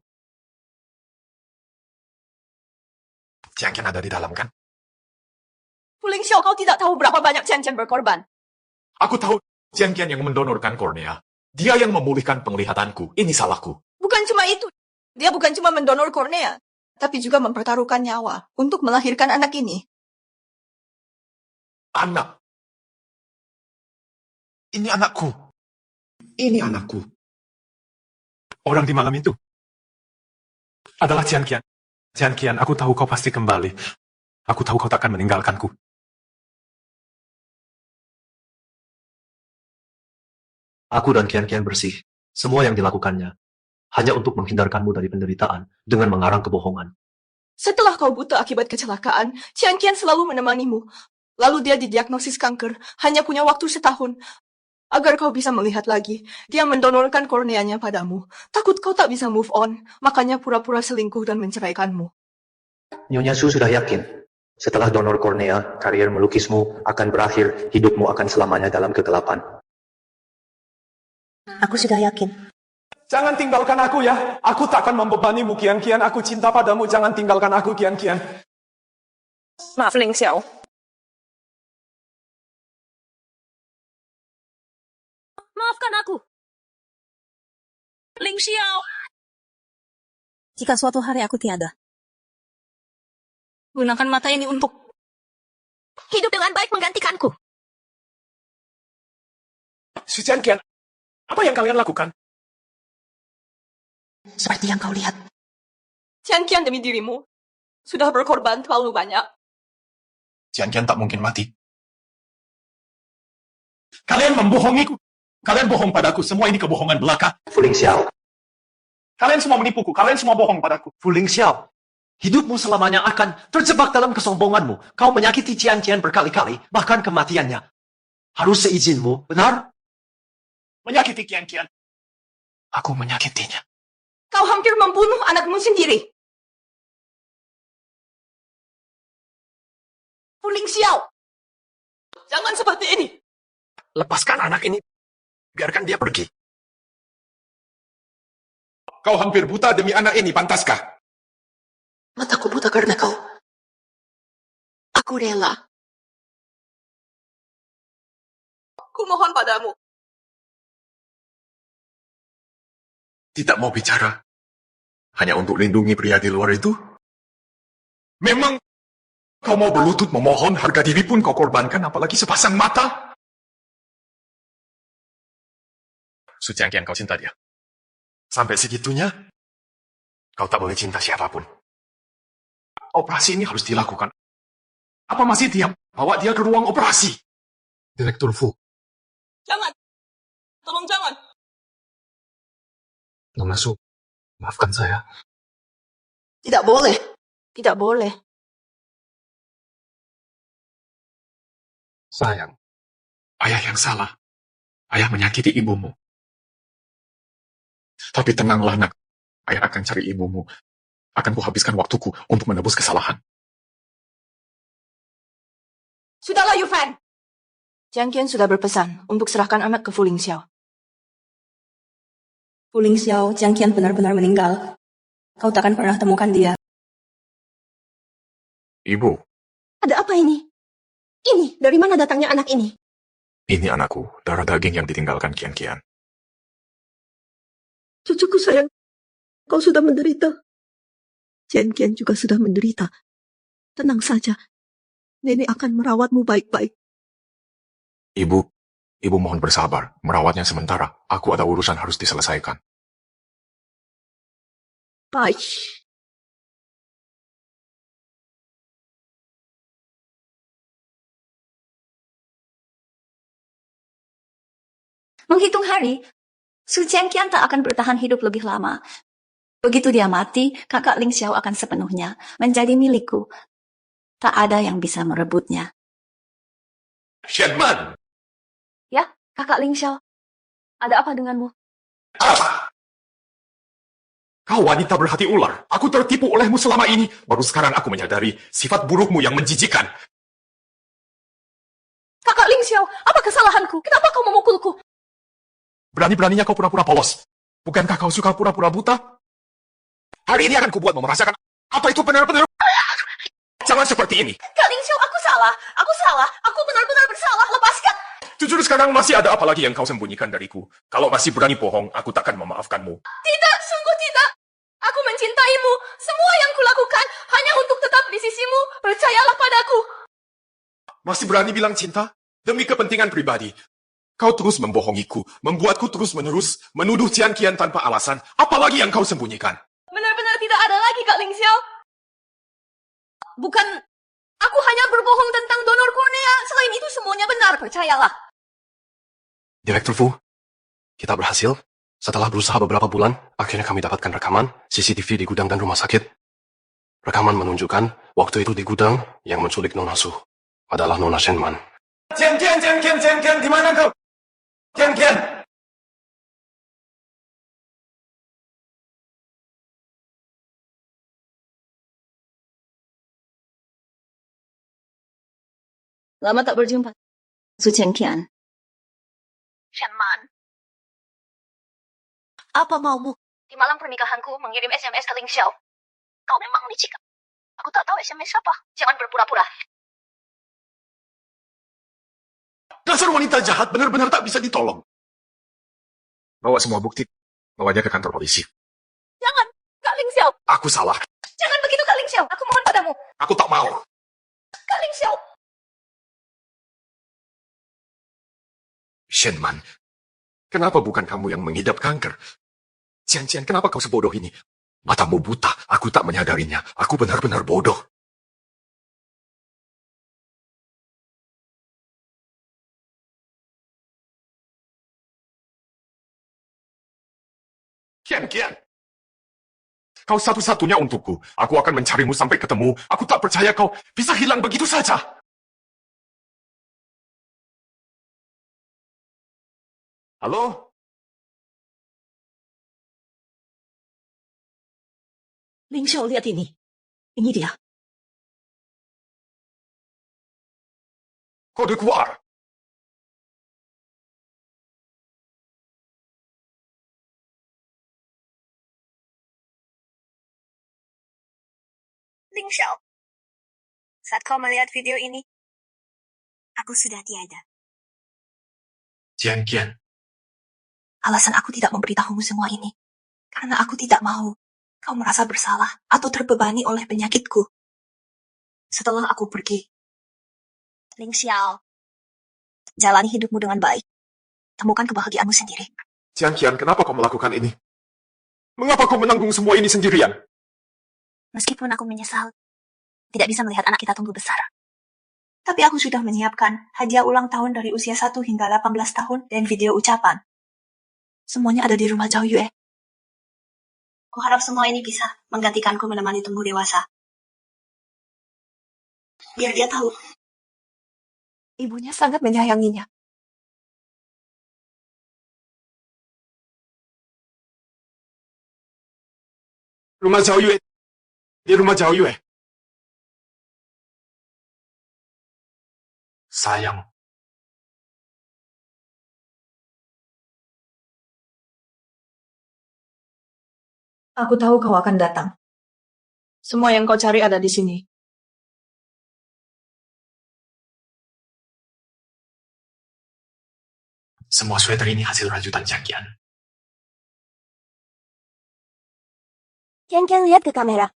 Qian ada di dalam, kan? Fu Lingxiao, kau tidak tahu berapa banyak Qian berkorban. Aku tahu Qian yang mendonorkan kornea. Dia yang memulihkan penglihatanku. Ini salahku. Bukan cuma itu. Dia bukan cuma mendonor kornea, tapi juga mempertaruhkan nyawa untuk melahirkan anak ini. Anak. Ini anakku. Ini anakku. Orang di malam itu adalah Jian Qian. Jian Qian, aku tahu kau pasti kembali. Aku tahu kau takkan meninggalkanku. Aku dan Qian bersih. Semua yang dilakukannya hanya untuk menghindarkanmu dari penderitaan dengan mengarang kebohongan. Setelah kau buta akibat kecelakaan, Jian Qian selalu menemanimu. Lalu dia didiagnosis kanker, hanya punya waktu setahun. Agar kau bisa melihat lagi, dia mendonorkan korneanya padamu. Takut kau tak bisa move on, makanya pura-pura selingkuh dan menceraikanmu. Nyonya Su sudah yakin. Setelah donor kornea, karier melukismu akan berakhir, hidupmu akan selamanya dalam kegelapan. Aku sudah yakin. Jangan tinggalkan aku ya. Aku takkan membebanimu, Qian. Aku cinta padamu. Jangan tinggalkan aku, Qian. Maaf, Ling Xiao. Maafkan aku. Ling Xiao. Jika suatu hari aku tiada, Gunakan mata ini untuk Hidup dengan baik menggantikanku. Su Jian, apa yang kalian lakukan? seperti yang kau lihat. Jian Qian demi dirimu sudah berkorban terlalu banyak. Jian tak mungkin mati. Kalian membohongiku. Kalian bohong padaku. Semua ini kebohongan belaka. Fu Lingxiao. Kalian semua menipuku. Kalian semua bohong padaku. Fu Lingxiao. Hidupmu selamanya akan terjebak dalam kesombonganmu. Kau menyakiti Jian berkali-kali, bahkan kematiannya. Harus seizinmu, benar? Menyakiti Qian. Aku menyakitinya. Kau hampir membunuh anakmu sendiri. Fu Lingxiao. Jangan seperti ini. Lepaskan anak ini. Biarkan dia pergi. Kau hampir buta demi anak ini, pantaskah? Mataku buta karena kau. Aku rela. Aku mohon padamu. Tidak mau bicara. Hanya untuk lindungi pria di luar itu? Memang kau mau berlutut memohon, harga diri pun kau korbankan, apalagi sepasang mata? Su Jian, kau cinta dia. Sampai segitunya, kau tak boleh cinta siapapun. Operasi ini harus dilakukan. Apa masih diam? Bawa dia ke ruang operasi. Direktur Fu. Jangan. Tolong jangan. Nona Su, maafkan saya. Tidak boleh. Tidak boleh. Sayang, ayah yang salah. Ayah menyakiti ibumu. Tapi tenanglah, nak. Ayah akan cari ibumu. Akan kuhabiskan waktuku untuk menebus kesalahan. Sudahlah, Yufan. Jian Qian sudah berpesan untuk serahkan anak ke Fu Lingxiao. Fu Lingxiao, Jian Qian benar-benar meninggal. Kau takkan pernah temukan dia. Ibu, Ada apa ini? Ini, dari mana datangnya anak ini? ini anakku, darah daging yang ditinggalkan Qian. Cucuku sayang, kau sudah menderita. Jian Qian juga sudah menderita. Tenang saja, nenek akan merawatmu baik-baik. Ibu mohon bersabar. Merawatnya sementara. Aku ada urusan harus diselesaikan. Baik. Menghitung hari, Su Jian tak akan bertahan hidup lebih lama. Begitu dia mati, kakak Ling Xiao akan sepenuhnya menjadi milikku. Tak ada yang bisa merebutnya. Shenman! Ya, kakak Ling Xiao. Ada apa denganmu? Apa? Kau wanita berhati ular. Aku tertipu olehmu selama ini. Baru sekarang aku menyadari sifat burukmu yang menjijikan. Kakak Ling Xiao, apa kesalahanku? Kenapa kau memukulku? Berani-beraninya kau pura-pura polos. Bukankah kau suka pura-pura buta? Hari ini akan kubuatmu merasakan apa itu benar-benar Jangan seperti ini. Kak Lingxiao, aku salah. Aku benar-benar bersalah. Lepaskan. Jujur sekarang masih ada apa lagi yang kau sembunyikan dariku? Kalau masih berani bohong, aku takkan memaafkanmu. Tidak, sungguh tidak. Aku mencintaimu. Semua yang kulakukan hanya untuk tetap di sisimu. Percayalah padaku. Masih berani bilang cinta? Demi kepentingan pribadi. Kau terus membohongiku, membuatku terus-menerus menuduh Tian Qian tanpa alasan. Apalagi yang kau sembunyikan? Benar-benar tidak ada lagi, Kak Lingxiao. Bukan, aku hanya berbohong tentang donor kornea. Selain itu semuanya benar, percayalah. Direktur Fu, kita berhasil. Setelah berusaha beberapa bulan, akhirnya kami dapatkan rekaman CCTV di gudang dan rumah sakit. Rekaman menunjukkan waktu itu di gudang yang menculik Nona Su adalah Nona Shenman. Tian Qian, di mana kau? Tian Qian. Lama tak berjumpa. Su Qian. Shenman. Apa maumu? Di malam pernikahanku mengirim SMS ke Lingxiao. Kau memang licik. Aku tak tahu SMS apa. Jangan berpura-pura. Dasar wanita jahat benar-benar tak bisa ditolong. Bawa semua bukti. Bawa dia ke kantor polisi. Jangan, Kak Lingxiao. Aku salah. Jangan begitu, Kak Lingxiao. Aku mohon padamu. Aku tak mau. Kak Lingxiao. Shenman, kenapa bukan kamu yang mengidap kanker? Tian Qian, kenapa kau sebodoh ini? Matamu buta, aku tak menyadarinya. Aku benar-benar bodoh. Tian Qian, kau satu-satunya untukku. Aku akan mencarimu sampai ketemu. Aku tak percaya kau bisa hilang begitu saja. Halo? Lingxiao, lihat ini. Ini dia. Kode keluar. Lingxiao. Saat kau melihat video ini, aku sudah tiada. Tian Qian. Alasan aku tidak memberitahumu semua ini, karena aku tidak mau kau merasa bersalah atau terbebani oleh penyakitku. Setelah aku pergi, Lingxiao, jalani hidupmu dengan baik. Temukan kebahagiaanmu sendiri. Tian Qian, kenapa kau melakukan ini? Mengapa kau menanggung semua ini sendirian? Meskipun aku menyesal, tidak bisa melihat anak kita tumbuh besar. tapi aku sudah menyiapkan hadiah ulang tahun dari usia 1 hingga 18 tahun dan video ucapan. Semuanya ada di rumah Zhao Yue. Kuharap semua ini bisa menggantikanku menemani tumbuh dewasa. Biar dia tahu. Ibunya sangat menyayanginya. Rumah Zhao Yue. Di rumah Zhao Yue. Sayang. Aku tahu kau akan datang. Semua yang kau cari ada di sini. Semua sweater ini hasil rajutan Changqian. Qian, lihat ke kamera.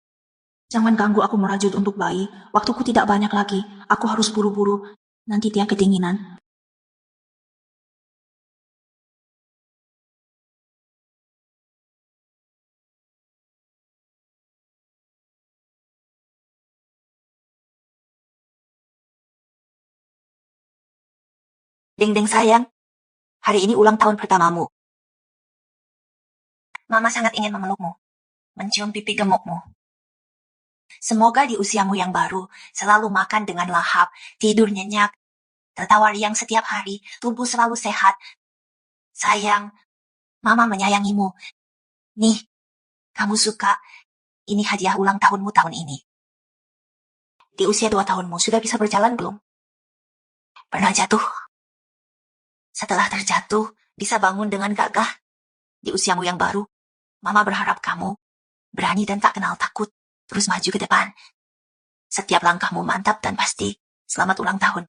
Jangan ganggu aku merajut untuk bayi. Waktuku tidak banyak lagi. Aku harus buru-buru. Nanti dia kedinginan. Ding-ding sayang, hari ini ulang tahun pertamamu. Mama sangat ingin memelukmu, mencium pipi gemukmu. Semoga di usiamu yang baru, selalu makan dengan lahap, tidur nyenyak, tertawa riang setiap hari, tubuh selalu sehat. Sayang, Mama menyayangimu. Nih, kamu suka, ini hadiah ulang tahunmu tahun ini. Di usia 2 tahunmu, sudah bisa berjalan belum? Pernah jatuh? Setelah terjatuh, bisa bangun dengan gagah. Di usiamu yang baru, Mama berharap kamu berani dan tak kenal takut, terus maju ke depan. Setiap langkahmu mantap dan pasti. Selamat ulang tahun,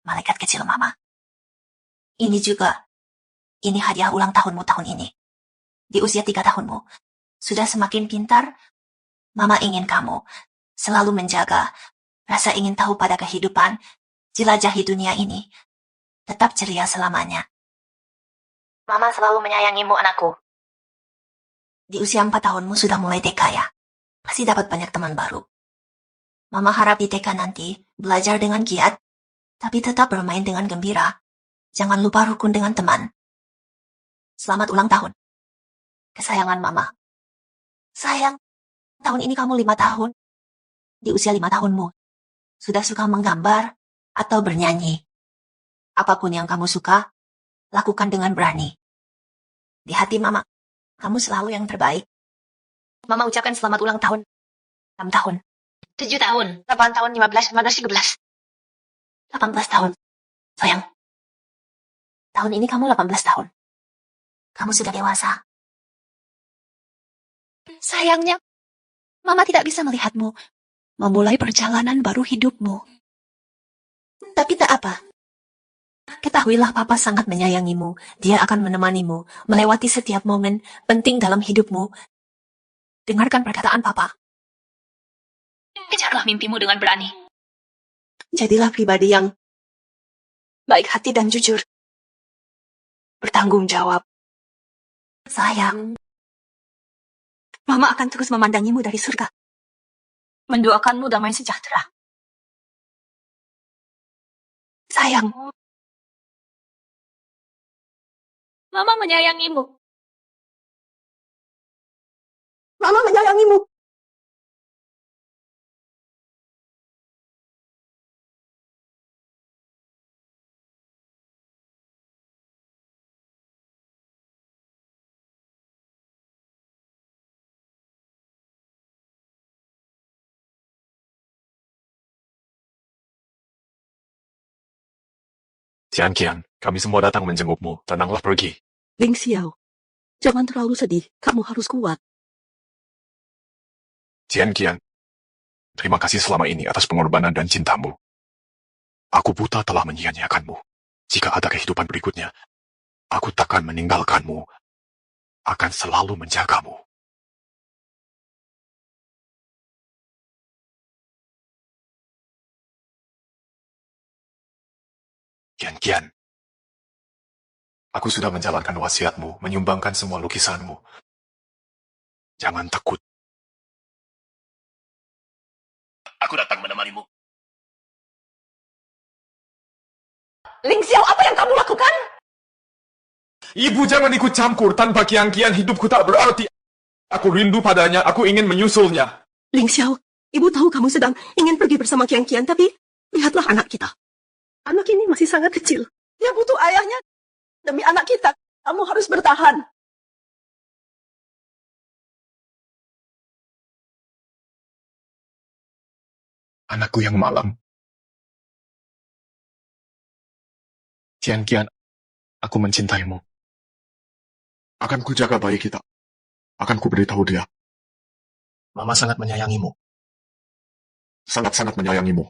malaikat kecil Mama. Ini hadiah ulang tahunmu tahun ini. Di usia 3 tahunmu, sudah semakin pintar. Mama ingin kamu selalu menjaga rasa ingin tahu pada kehidupan, jelajahi dunia ini. Tetap ceria selamanya. Mama selalu menyayangimu, anakku. Di usia 4 tahunmu sudah mulai TK ya. Pasti dapat banyak teman baru. Mama harap di TK nanti belajar dengan giat, tapi tetap bermain dengan gembira. Jangan lupa rukun dengan teman. Selamat ulang tahun. Kesayangan Mama. Sayang, tahun ini kamu 5 tahun. Di usia 5 tahunmu, sudah suka menggambar atau bernyanyi. Apapun yang kamu suka, lakukan dengan berani. Di hati Mama, kamu selalu yang terbaik. Mama ucapkan selamat ulang tahun. 6 tahun. 7 tahun. 8 tahun, 15, 13. 18 tahun. Sayang, tahun ini kamu 18 tahun. Kamu sudah dewasa. Sayangnya, Mama tidak bisa melihatmu memulai perjalanan baru hidupmu. Tapi tak apa. Ketahuilah Papa sangat menyayangimu. Dia akan menemanimu melewati setiap momen penting dalam hidupmu. Dengarkan perkataan Papa. Kejarlah mimpimu dengan berani. Jadilah pribadi yang baik hati dan jujur. Bertanggung jawab. Sayang, Mama akan terus memandangimu dari surga. Mendoakanmu damai sejahtera. Sayang, Mama menyayangimu. Mama menyayangimu. Tian Qian, kami semua datang menjengukmu. Tenanglah pergi. Ling Xiao, jangan terlalu sedih. Kamu harus kuat. Tian Qian, terima kasih selama ini atas pengorbanan dan cintamu. Aku buta telah menyia-nyiakanmu. Jika ada kehidupan berikutnya, aku takkan meninggalkanmu. Akan selalu menjagamu. Qian, aku sudah menjalankan wasiatmu, menyumbangkan semua lukisanmu. Jangan takut. Aku datang menemanimu. Ling Xiao, apa yang kamu lakukan? Ibu jangan ikut campur. Tanpa Qian hidupku tak berarti. Aku rindu padanya, aku ingin menyusulnya. Ling Xiao, ibu tahu kamu sedang ingin pergi bersama Qian, tapi lihatlah anak kita. Anak ini masih sangat kecil. Dia butuh ayahnya. Demi anak kita, kamu harus bertahan. Anakku yang malang. Qian, aku mencintaimu. Akan kujaga bayi kita. Akan kuberitahu dia. Mama sangat menyayangimu. Sangat-sangat menyayangimu.